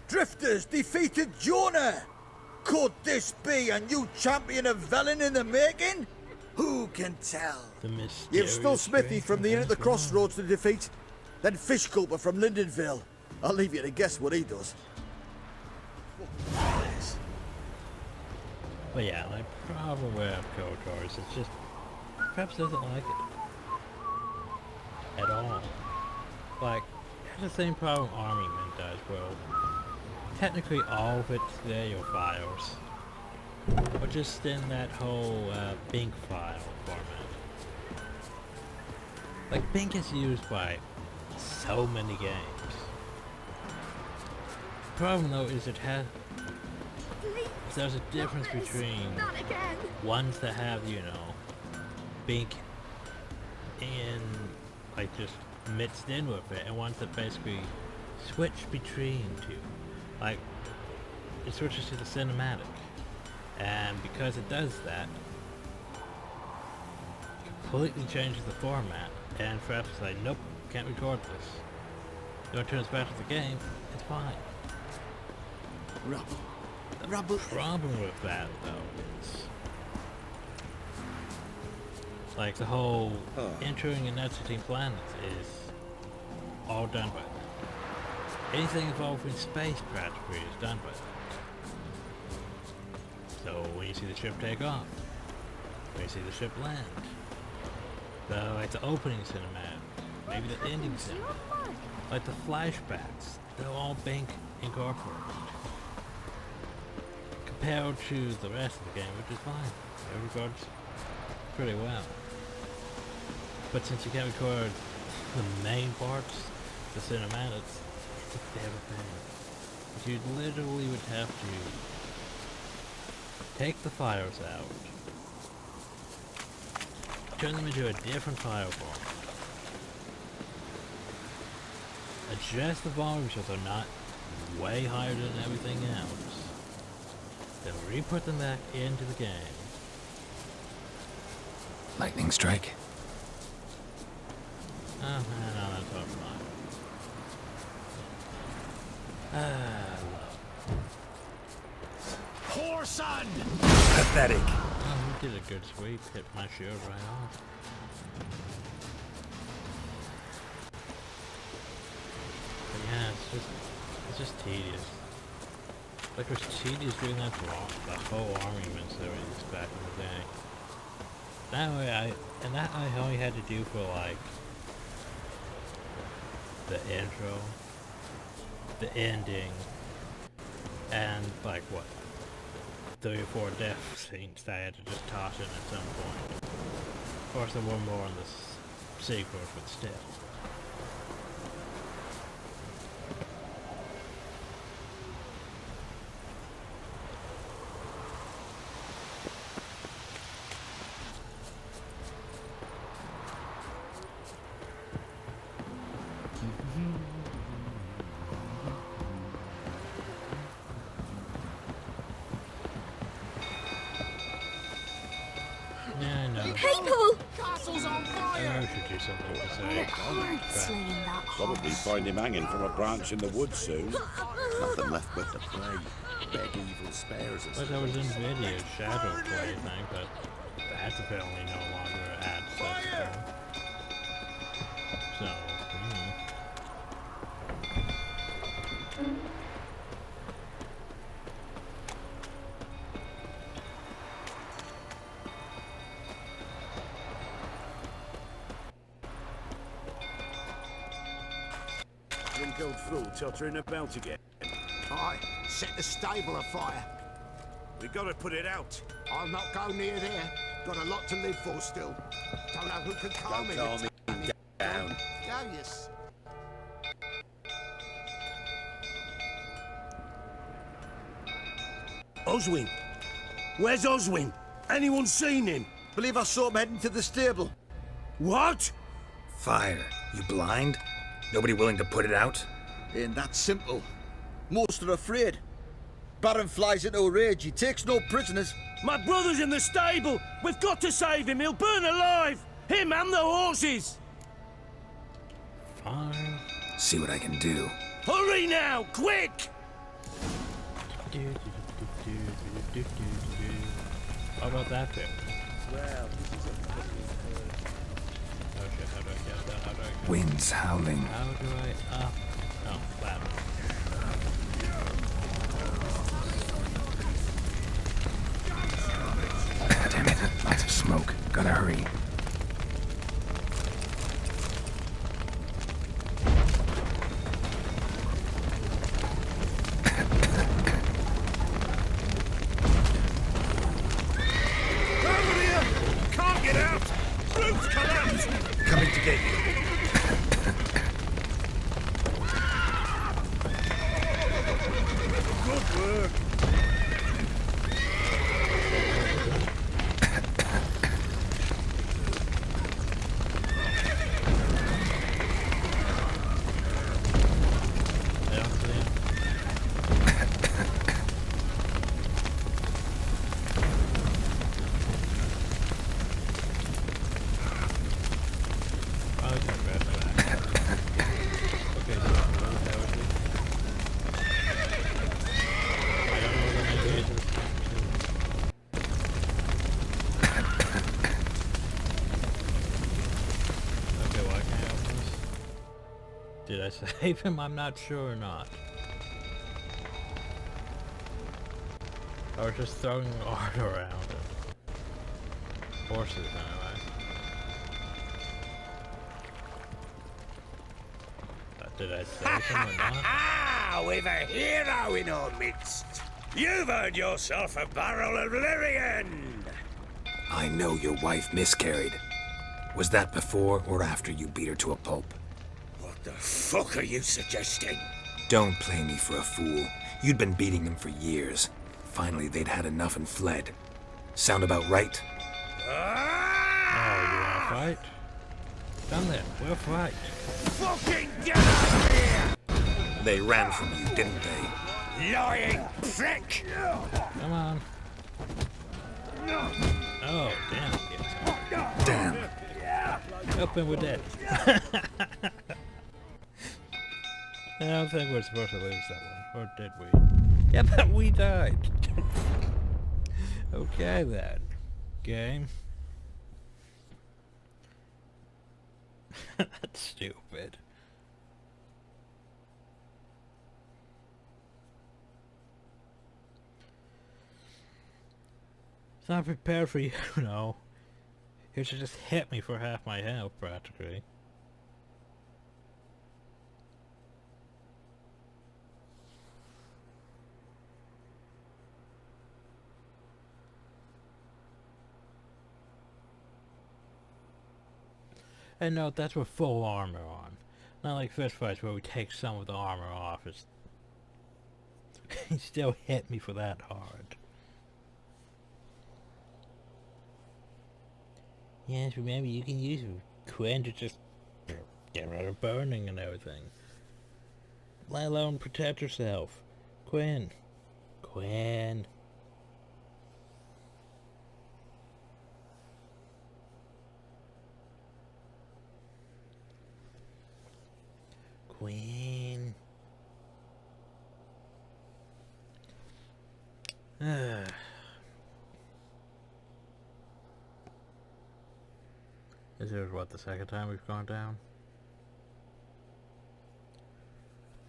I: Drifters defeated Jonah. Could this be a new champion of Velen in the making? Who can tell?
A: The mysterious
I: You've still Smithy from the Inn at the
A: stranger.
I: Crossroads to defeat, then Fishculper from Lindenville. I'll leave you to guess what he does.
A: But yeah, my problem with KOTOR is it's just Fraps doesn't like it. At all. Like, it has the same problem Armament does, well, technically all of it's there, your files. But just in that whole Bink file format. Like, Bink is used by so many games. The problem though is there's a difference between ones that have, you know, Bink in, like, just mixed in with it, and ones that basically switch between two. Like, it switches to the cinematic. And because it does that, completely changes the format, and Fraps is like, nope, can't record this. You want to turn this back to the game, it's fine. The problem with that, though, is like the whole entering and exiting planets is all done by that. Anything involving space practically is done by that. So when you see the ship take off, when you see the ship land, like the opening cinematic, maybe the ending cinematic, like the flashbacks, they're all Bink incorporated. Compared to the rest of the game, which is fine. It records pretty well. But since you can't record the main parts, the cinematics, it's a bit of a pain. You literally would have to take the files out, turn them into a different file format, adjust the volume so they're not way higher than everything else, then re-put them back into the game,
B: Lightning strike.
A: Oh, no, that's all fine.
J: Poor son! Pathetic.
A: Oh, he did a good sweep, hit my shield right off. But yeah, it's just tedious. Like, it was tedious doing that for the whole armament series back in the day. That way I only had to do for like the intro, the ending, and like what, 3 or 4 death scenes that I had to just toss in at some point. Of course there were more in the sequels, but still. Yeah, I know.
C: People!
A: I should do something to say.
C: Slaying that
K: Probably find him hanging from a branch in the woods soon. Nothing left but the play. Beg evil spares us.
A: But that was NVIDIA's Shadow Play thing, but that's apparently no longer accessible. So,
J: Drink old fool tottering about again.
D: Aye, set the stable afire.
J: We gotta put it out.
D: I'll not go near there. Got a lot to live for still. Don't know who can calm me.
K: Calm me down.
D: Go, yes.
J: Oswin! Where's Oswin? Anyone seen him?
I: Believe I saw him heading to the stable.
J: What?
B: Fire. You blind? Nobody willing to put it out?
I: Ain't that simple. Most are afraid. Baron flies into a rage. He takes no prisoners.
J: My brother's in the stable! We've got to save him! He'll burn alive! Him and the horses!
A: fine.
B: See what I can do.
J: Hurry now! Quick!
A: How about that bit?
J: Well,
A: Oh shit, how do I get that? How do I get
B: Winds howling.
A: How do I oh, that.
B: Damn it. Lots of smoke. Gotta hurry.
J: over here! Can't get out! Roof collapsed! Coming to get you. Good work.
A: I don't see him. Probably got red back. Okay, so what was that with you? I don't know what the name is. Okay, why can't I open this? Did I save him? I'm not sure or not. I was just throwing art around it. Horses, anyway. Did I save him or not?
J: Ah, we've a hero in our midst. You've earned yourself a barrel of Lyrian.
B: I know your wife miscarried. Was that before or after you beat her to a pulp?
J: What the fuck are you suggesting?
B: Don't play me for a fool. You'd been beating him for years. Finally, they'd had enough and fled. Sound about right?
A: Oh, you wanna fight? Done there. We'll fight.
J: Fucking get out of here!
B: They ran from you, didn't they?
J: Lying prick!
A: Come on. Oh, damn. It gets hard. Up and we're dead. I don't think we're supposed to lose that one. Or did we? Yeah, but we died. Okay then. Game. That's stupid. It's not prepared for you, no. He should just hit me for half my health, practically. And note, that's with full armor on. Not like fist fights where we take some of the armor off. It's he still hit me for that hard. Yes, remember you can use Quinn to just get rid of burning and everything. Let alone protect yourself. Quinn. Quinn. Queen. This is what, the second time we've gone down?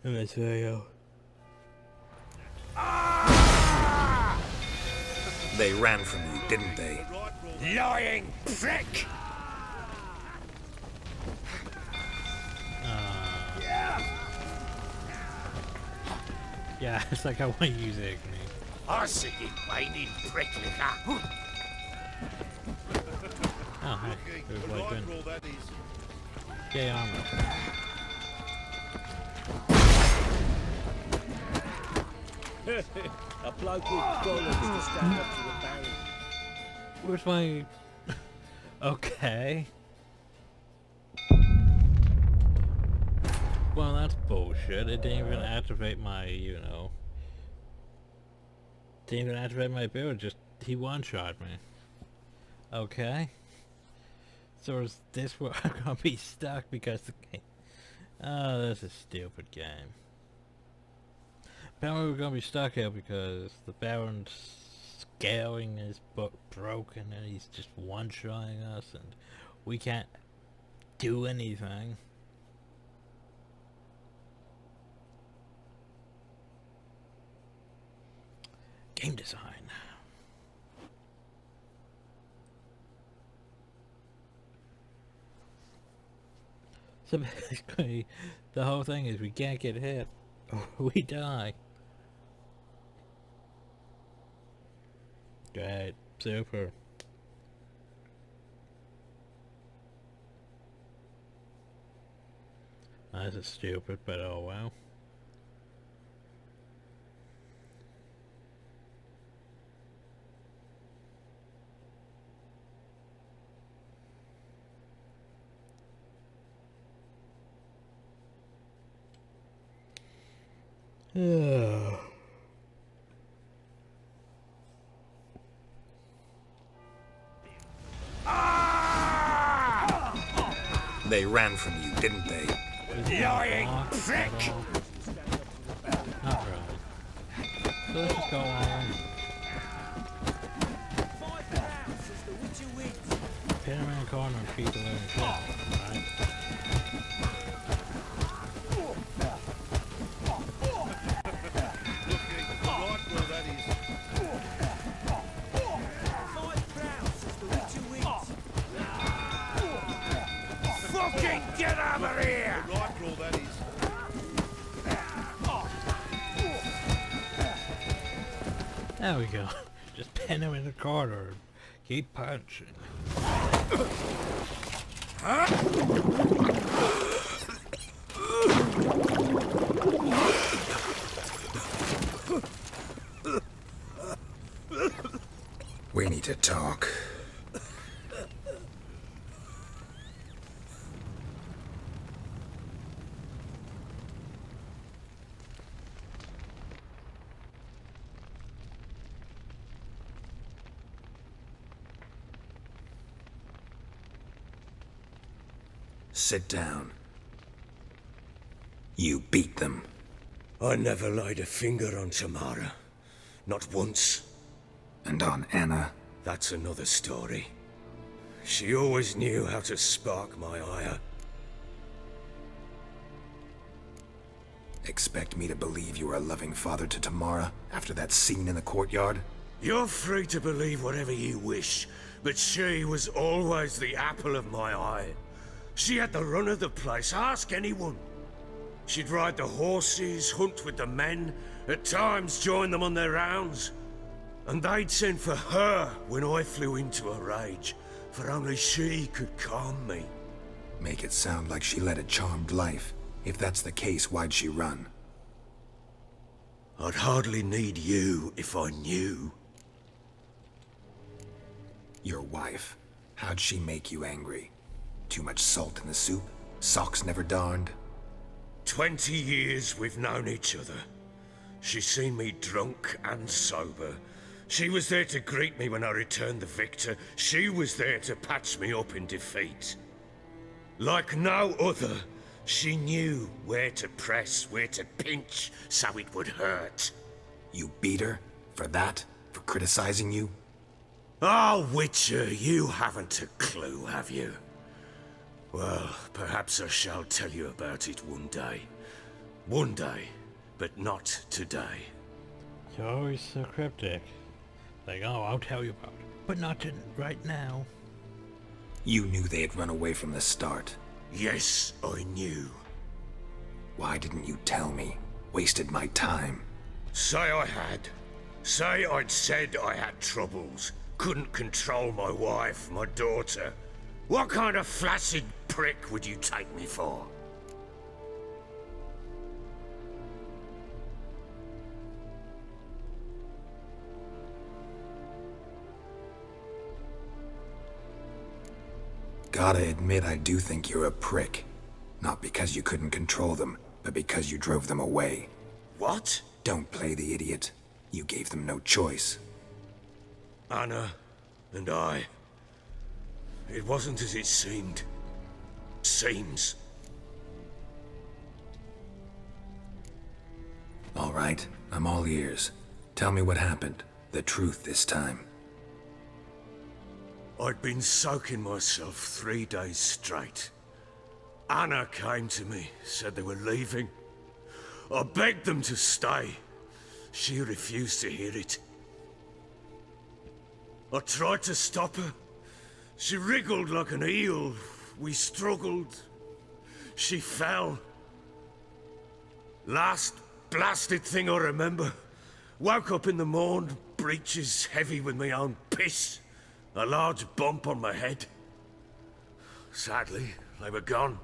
A: In this video.
B: They ran from you, didn't they?
J: Lying prick!
A: Yeah, it's like I want to use it.
J: I see you whining prick licker.
A: Oh, hey. It was like good. Gay armor.
J: A bloke with bollocks to stand up to the Baron.
A: Where's my... Okay. Well, that's bullshit. It didn't even activate my, you know... Didn't even activate my ability, just... He one-shot me. Okay. So is this where I'm gonna be stuck because the game... Oh, this is a stupid game. Apparently we're gonna be stuck here because the Baron's scaling is broken and he's just one-shotting us and we can't do anything. Game design. So basically, the whole thing is we can't get hit or we die. Great, super. This is stupid, but oh well.
B: They ran from you, didn't they?
J: Lying prick!
A: Not really. So let's just go all in. Pin him in the corner and feed the living shit, right?
J: Fucking get over here!
A: There we go. Just pin him in the corner and keep punching.
B: We need to talk. Sit down. You beat them.
J: I never laid a finger on Tamara. Not once.
B: And on Anna?
J: That's another story. She always knew how to spark my ire.
B: Expect me to believe you were a loving father to Tamara after that scene in the courtyard?
J: You're free to believe whatever you wish, but she was always the apple of my eye. She had the run of the place, ask anyone. She'd ride the horses, hunt with the men, at times join them on their rounds. And they'd send for her when I flew into a rage, for only she could calm me.
B: Make it sound like she led a charmed life. If that's the case, why'd she run?
J: I'd hardly need you if I knew.
B: Your wife. How'd she make you angry? Too much salt in the soup? Socks never darned?
J: 20 years we've known each other. She's seen me drunk and sober. She was there to greet me when I returned the victor. She was there to patch me up in defeat. Like no other, she knew where to press, where to pinch, so it would hurt.
B: You beat her? For that? For criticizing you?
J: Oh, Witcher, you haven't a clue, have you? Well, perhaps I shall tell you about it one day. One day, but not today.
A: You're always so cryptic. Like, oh, I'll tell you about it, but not right now.
B: You knew they had run away from the start.
J: Yes, I knew.
B: Why didn't you tell me? Wasted my time.
J: Say I had. Say I'd said I had troubles. Couldn't control my wife, my daughter. What kind of flaccid prick would you take me for?
B: Gotta admit, I do think you're a prick. Not because you couldn't control them, but because you drove them away.
J: What?
B: Don't play the idiot. You gave them no choice.
J: Anna and I. It wasn't as it seemed. Seems.
B: All right, I'm all ears. Tell me what happened. The truth this time.
J: I'd been soaking myself 3 days straight. Anna came to me, said they were leaving. I begged them to stay. She refused to hear it. I tried to stop her. She wriggled like an eel. We struggled. She fell. Last blasted thing I remember. Woke up in the morn, breeches heavy with my own piss. A large bump on my head. Sadly, they were gone.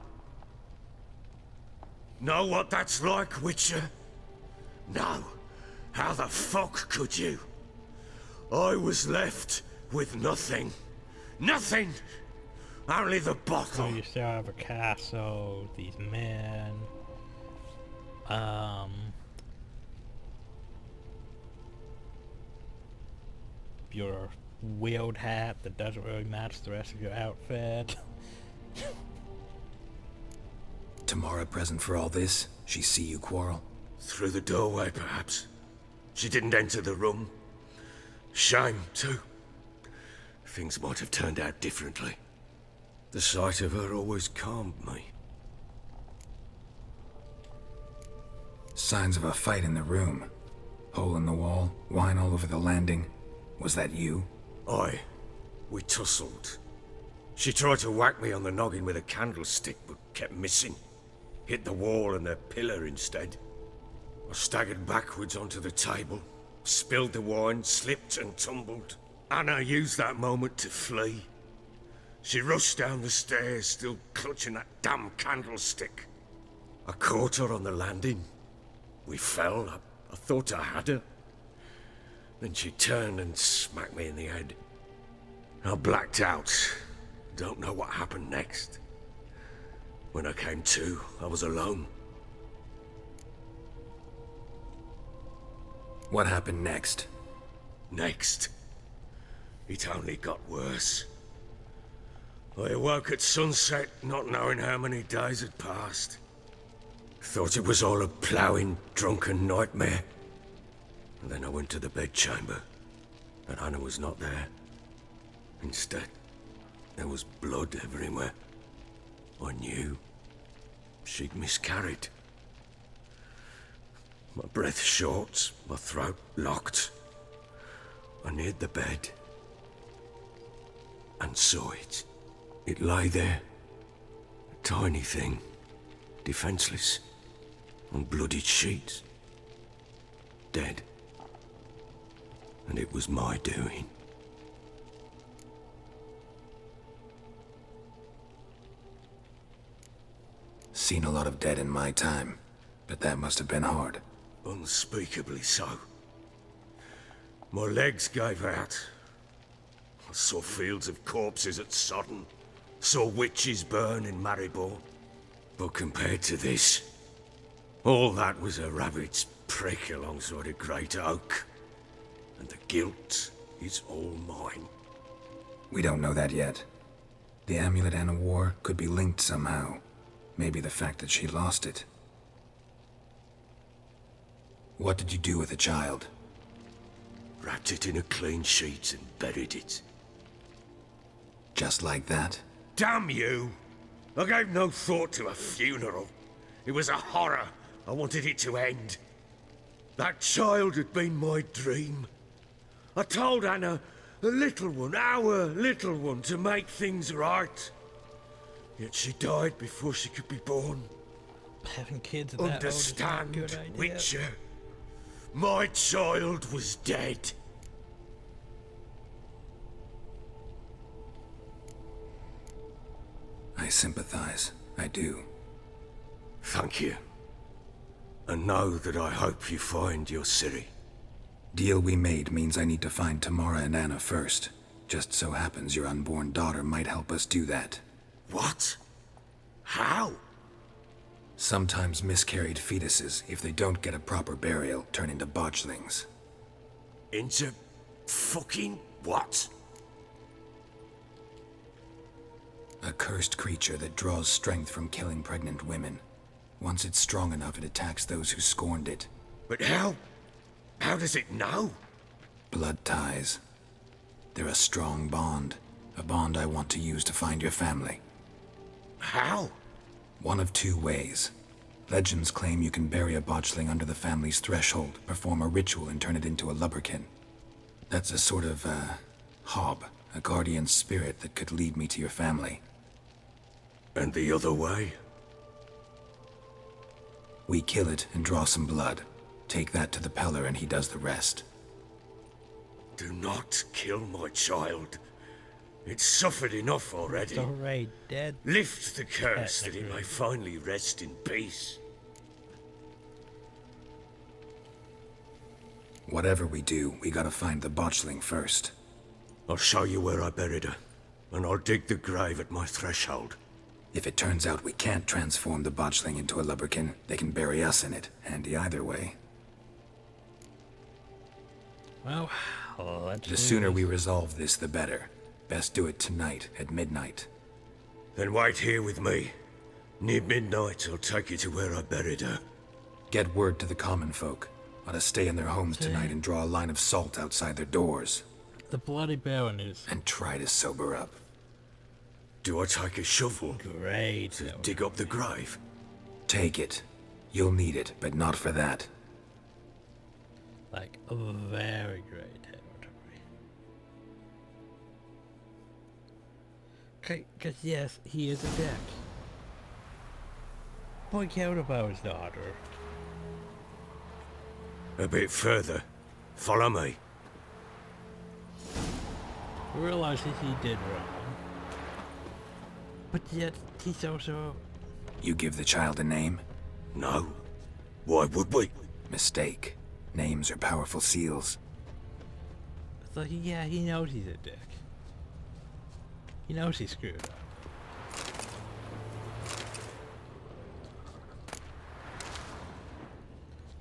J: Know what that's like, Witcher? No. How the fuck could you? I was left with nothing. Nothing! Only the bottle.
A: So you still have a castle, these men. Your wheeled hat that doesn't really match the rest of your outfit.
B: Tamara present for all this? She see you quarrel?
J: Through the doorway, perhaps. She didn't enter the room. Shame, too. Things might have turned out differently. The sight of her always calmed me.
B: Signs of a fight in the room. Hole in the wall, wine all over the landing. Was that you?
J: Aye. We tussled. She tried to whack me on the noggin with a candlestick, but kept missing. Hit the wall and the pillar instead. I staggered backwards onto the table, spilled the wine, slipped and tumbled. Anna used that moment to flee. She rushed down the stairs, still clutching that damn candlestick. I caught her on the landing. We fell. I thought I had her. Then she turned and smacked me in the head. I blacked out. Don't know what happened next. When I came to, I was alone.
B: What happened next?
J: Next? It only got worse. I awoke at sunset, not knowing how many days had passed. Thought it was all a ploughing, drunken nightmare. And then I went to the bedchamber, and Anna was not there. Instead, there was blood everywhere. I knew she'd miscarried. My breath short, my throat locked. I neared the bed and saw it. It lay there, a tiny thing, defenseless, on bloodied sheets, dead. And it was my doing.
B: Seen a lot of dead in my time, but that must have been hard.
J: Unspeakably so. My legs gave out. I saw fields of corpses at Sodden. Saw witches burn in Maribor. But compared to this, all that was a rabbit's prick alongside a great oak. And the guilt is all mine.
B: We don't know that yet. The amulet Anna wore could be linked somehow. Maybe the fact that she lost it. What did you do with the child?
J: Wrapped it in a clean sheet and buried it.
B: Just like that?
J: Damn you! I gave no thought to a funeral. It was a horror. I wanted it to end. That child had been my dream. I told Anna, the little one, our little one, to make things right. Yet she died before she could be born.
A: Having kids at that old is not a
J: Understand,
A: good idea.
J: Witcher? My child was dead.
B: I sympathize. I do.
J: Thank you. And know that I hope you find your Ciri.
B: Deal we made means I need to find Tamara and Anna first. Just so happens your unborn daughter might help us do that.
J: What? How?
B: Sometimes miscarried fetuses, if they don't get a proper burial, turn into botchlings.
J: Into fucking what?
B: A cursed creature that draws strength from killing pregnant women. Once it's strong enough, it attacks those who scorned it.
J: But how? How does it know?
B: Blood ties. They're a strong bond. A bond I want to use to find your family.
J: How?
B: One of two ways. Legends claim you can bury a botchling under the family's threshold, perform a ritual, and turn it into a lubberkin. That's a sort of, hob, a guardian spirit that could lead me to your family.
J: And the other way?
B: We kill it and draw some blood. Take that to the Peller and he does the rest.
J: Do not kill my child. It's suffered enough already.
A: It's already dead.
J: Lift the curse that it may finally rest in peace.
B: Whatever we do, we gotta find the botchling first.
J: I'll show you where I buried her, and I'll dig the grave at my threshold.
B: If it turns out we can't transform the botchling into a lubberkin, they can bury us in it. Handy either way.
A: Well, let's
B: The sooner we resolve this, the better. Best do it tonight at midnight.
J: Then wait here with me. Near midnight, I'll take you to where I buried her.
B: Get word to the common folk. Ought to stay in their homes tonight and draw a line of salt outside their doors.
A: The Bloody Baron is...
B: And try to sober up.
J: Do I take a shovel?
A: Great.
J: To dig up the grave?
B: Take it. You'll need it, but not for that.
A: Like, a very great territory. Okay, because yes, he is a dick. Boy cared about his daughter.
J: A bit further. Follow me.
A: Realizes he did wrong. But yet, he's also...
B: You give the child a name?
J: No. Why would we?
B: Mistake. Names are powerful seals.
A: So yeah, he knows he's a dick. He knows he screwed up.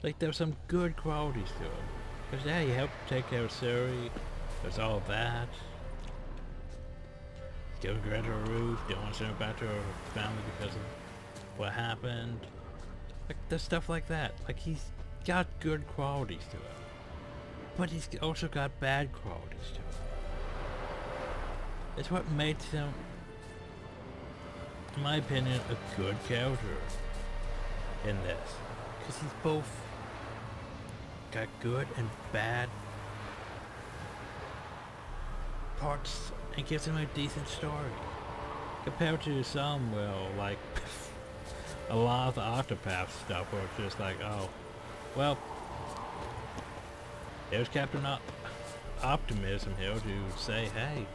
A: Like, there's some good qualities to him. Because yeah, he helped take care of Ciri. There's all that. giving Greta a roof, don't want to send her back to her family because of what happened. Like, there's stuff like that. Like, he's got good qualities to it. But he's also got bad qualities to it. It's what makes him, in my opinion, a good character in this. Because he's both got good and bad parts and gives him a decent story. Compared to some, well, like, a lot of the Octopath stuff where it's just like, oh, well, there's Captain Optimism here to say, hey,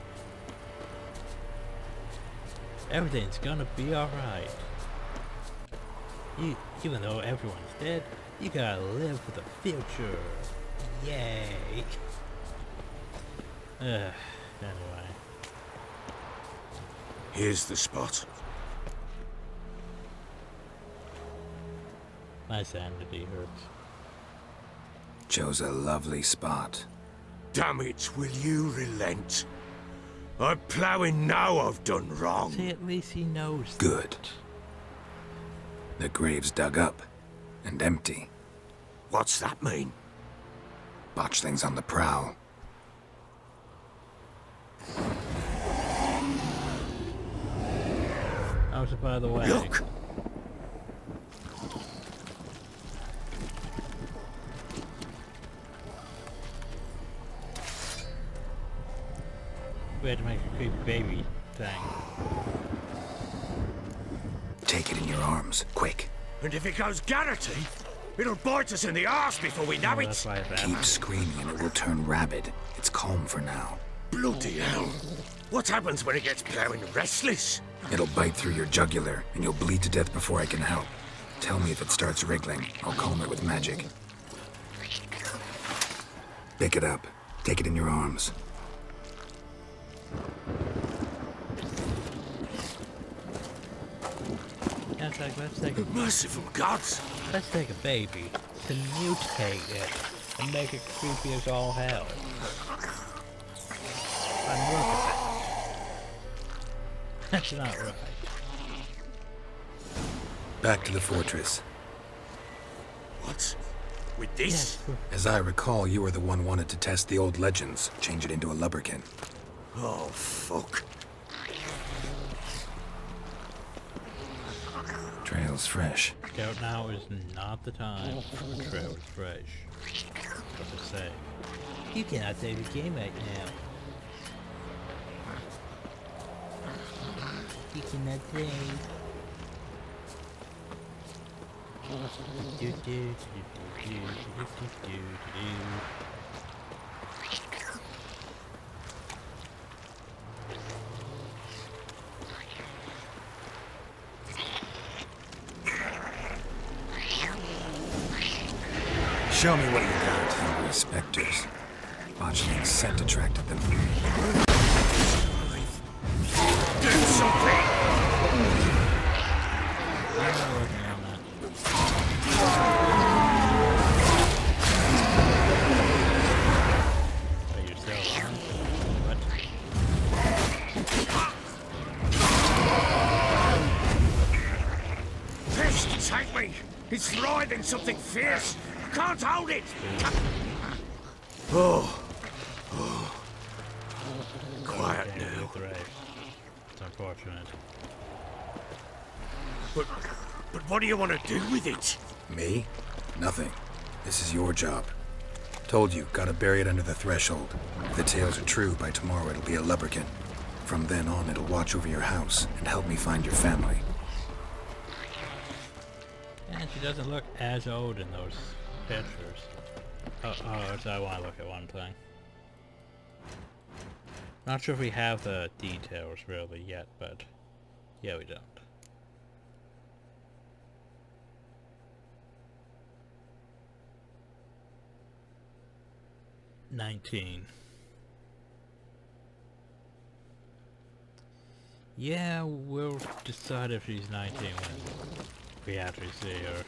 A: everything's gonna be alright. Even though everyone's dead, you gotta live for the future. Yay. Anyway.
J: Here's the spot.
A: My sanity hurts.
B: Chose a lovely spot.
J: Damn it, will you relent? I'm ploughing now I've done wrong.
A: See, at least he knows.
B: Good. The grave's dug up and empty.
J: What's that mean?
B: Botchling's on the prowl.
A: Oh, so by the way.
J: Look!
A: We had to make a creepy baby thing.
B: Take it in your arms, quick.
J: And if it goes garrety, it'll bite us in the arse before we know it.
B: Keep screaming and it will turn rabid. It's calm for now.
J: Bloody hell. What happens when it gets ploughing restless?
B: It'll bite through your jugular and you'll bleed to death before I can help. Tell me if it starts wriggling. I'll calm it with magic. Pick it up. Take it in your arms.
A: Yeah, it's like, let's take a
J: merciful gods.
A: Let's take a baby to mutate it and make it creepy as all hell. And look at that. That's not right.
B: Back to the fortress.
J: What? With this?
A: Yes.
B: As I recall, you were the one wanted to test the old legends, change it into a lubberkin.
J: Oh, fuck.
B: Trail's fresh.
A: Scout now is not the time for trails fresh. What to say? You cannot save the game right now. You cannot save. Do, do, do, do, do, do, do, do.
B: Show me what you got, hungry specters. Botchling's scent attracted them.
J: Do something!
A: I'm not working on that. Oh, you're still on? What?
J: Pest, take me! It's writhing something fierce! I can't hold it! Oh. Quiet now.
A: It's unfortunate.
J: But what do you want to do with it?
B: Me? Nothing. This is your job. Told you, gotta bury it under the threshold. If the tales are true, by tomorrow it'll be a lubberkin. From then on, it'll watch over your house and help me find your family.
A: And she doesn't look as old in those pictures. So I want to look at one thing. Not sure if we have the details really yet, but yeah, we don't. "19. Yeah, we'll decide if she's 19 when we actually see her.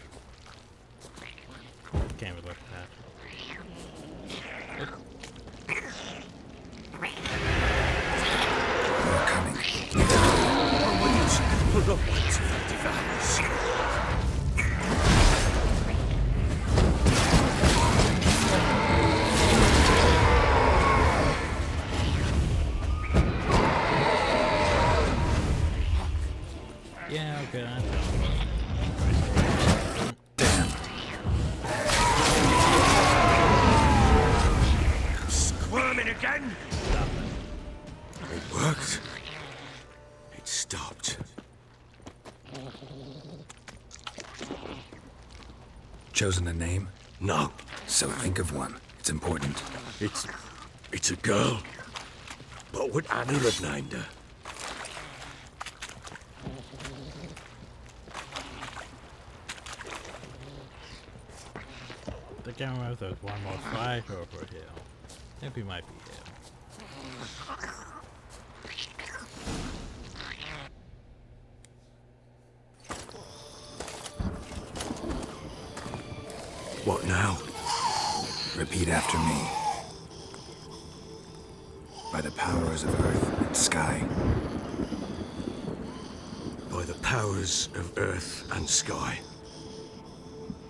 A: Can't even look at that.
B: More coming.
A: Okay, I know.
B: Damn.
J: Squirming again?
A: Stop it.
J: It worked. It stopped.
B: Chosen a name?
J: No,
B: So think of one. It's important.
J: it's a girl. What would Anna have named her?
A: I can't remember if there's one more fight over here. I think we might be here.
J: What now?
B: Repeat after me. By the powers of earth and sky.
J: By the powers of earth and sky.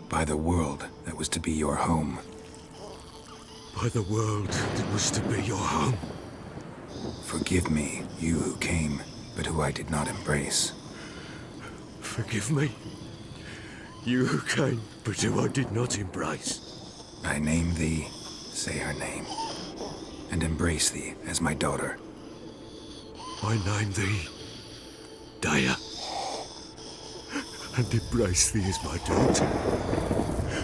B: By the world that was to be your home.
J: By the world that was to be your home.
B: Forgive me, you who came, but who I did not embrace.
J: Forgive me. You who came, but who I did not embrace.
B: I name thee, say her name, and embrace thee as my daughter.
J: I name thee Daya, and embrace thee as my daughter.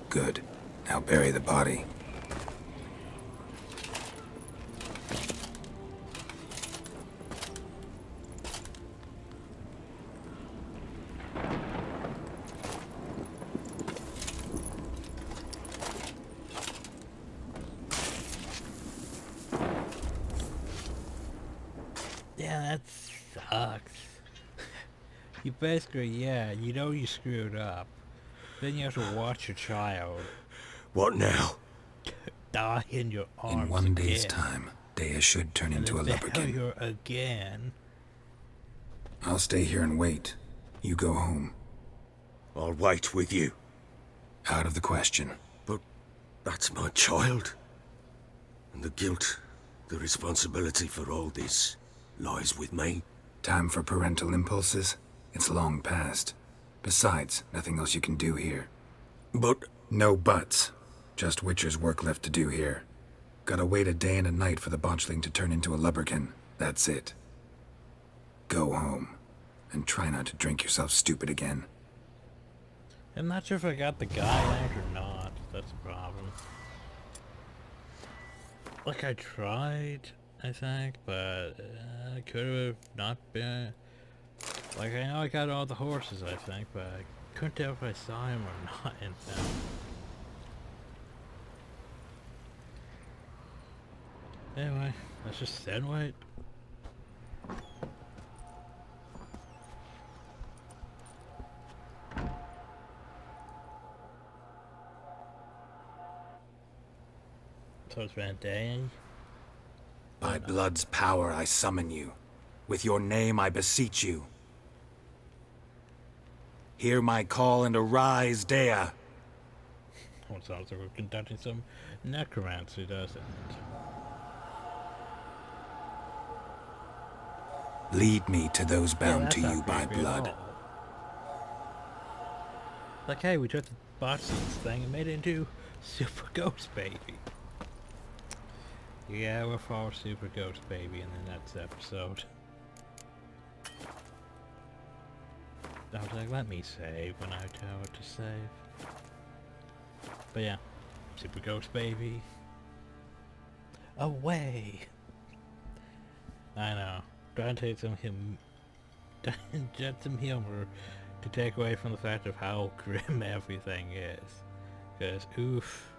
B: Good. Now bury the body.
A: Yeah, that sucks. You basically, yeah, you know you screwed up. Then you have to watch your child
J: What now?
A: die in your arms
B: In one day's
A: again.
B: time, Dea should turn into a
A: And then
B: leprechaun.
A: failure again.
B: I'll stay here and wait. You go home.
J: I'll wait with you.
B: Out of the question.
J: But that's my child. And the guilt, the responsibility for all this lies with me.
B: Time for parental impulses? It's long past. Besides, nothing else you can do here.
J: But
B: No buts. Just Witcher's work left to do here. Gotta wait a day and a night for the botchling to turn into a lubberkin. That's it. Go home. And try not to drink yourself stupid again.
A: I'm not sure if I got the guy out or not. That's the problem. Like, I tried, I think, but I could have not been. Like, I know I got all the horses, I think, but I couldn't tell if I saw him or not in them. Anyway, let's just sit and wait. So it's been a day.
B: By blood's power I summon you. With your name I beseech you. Hear my call and arise, Dea.
A: Oh, it sounds like we're conducting some necromancy, doesn't it?
B: Lead me to those bound
A: that's
B: to
A: not
B: you by
A: creepy at
B: blood.
A: all. Like, hey, we took the box thing and made it into Super Ghost Baby. Yeah, we'll follow Super Ghost Baby in the next episode. I was like, let me save when I tell it to save. But yeah, Super Ghost Baby. Away! I know. Trying to take some get some humor to take away from the fact of how grim everything is. Because, oof.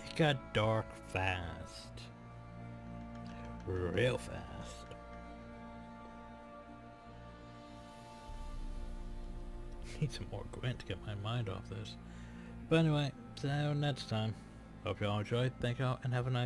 A: It got dark fast. Real fast. Need some more Gwent to get my mind off this. But anyway, so next time. Hope you all enjoyed. Thank you all and have a nice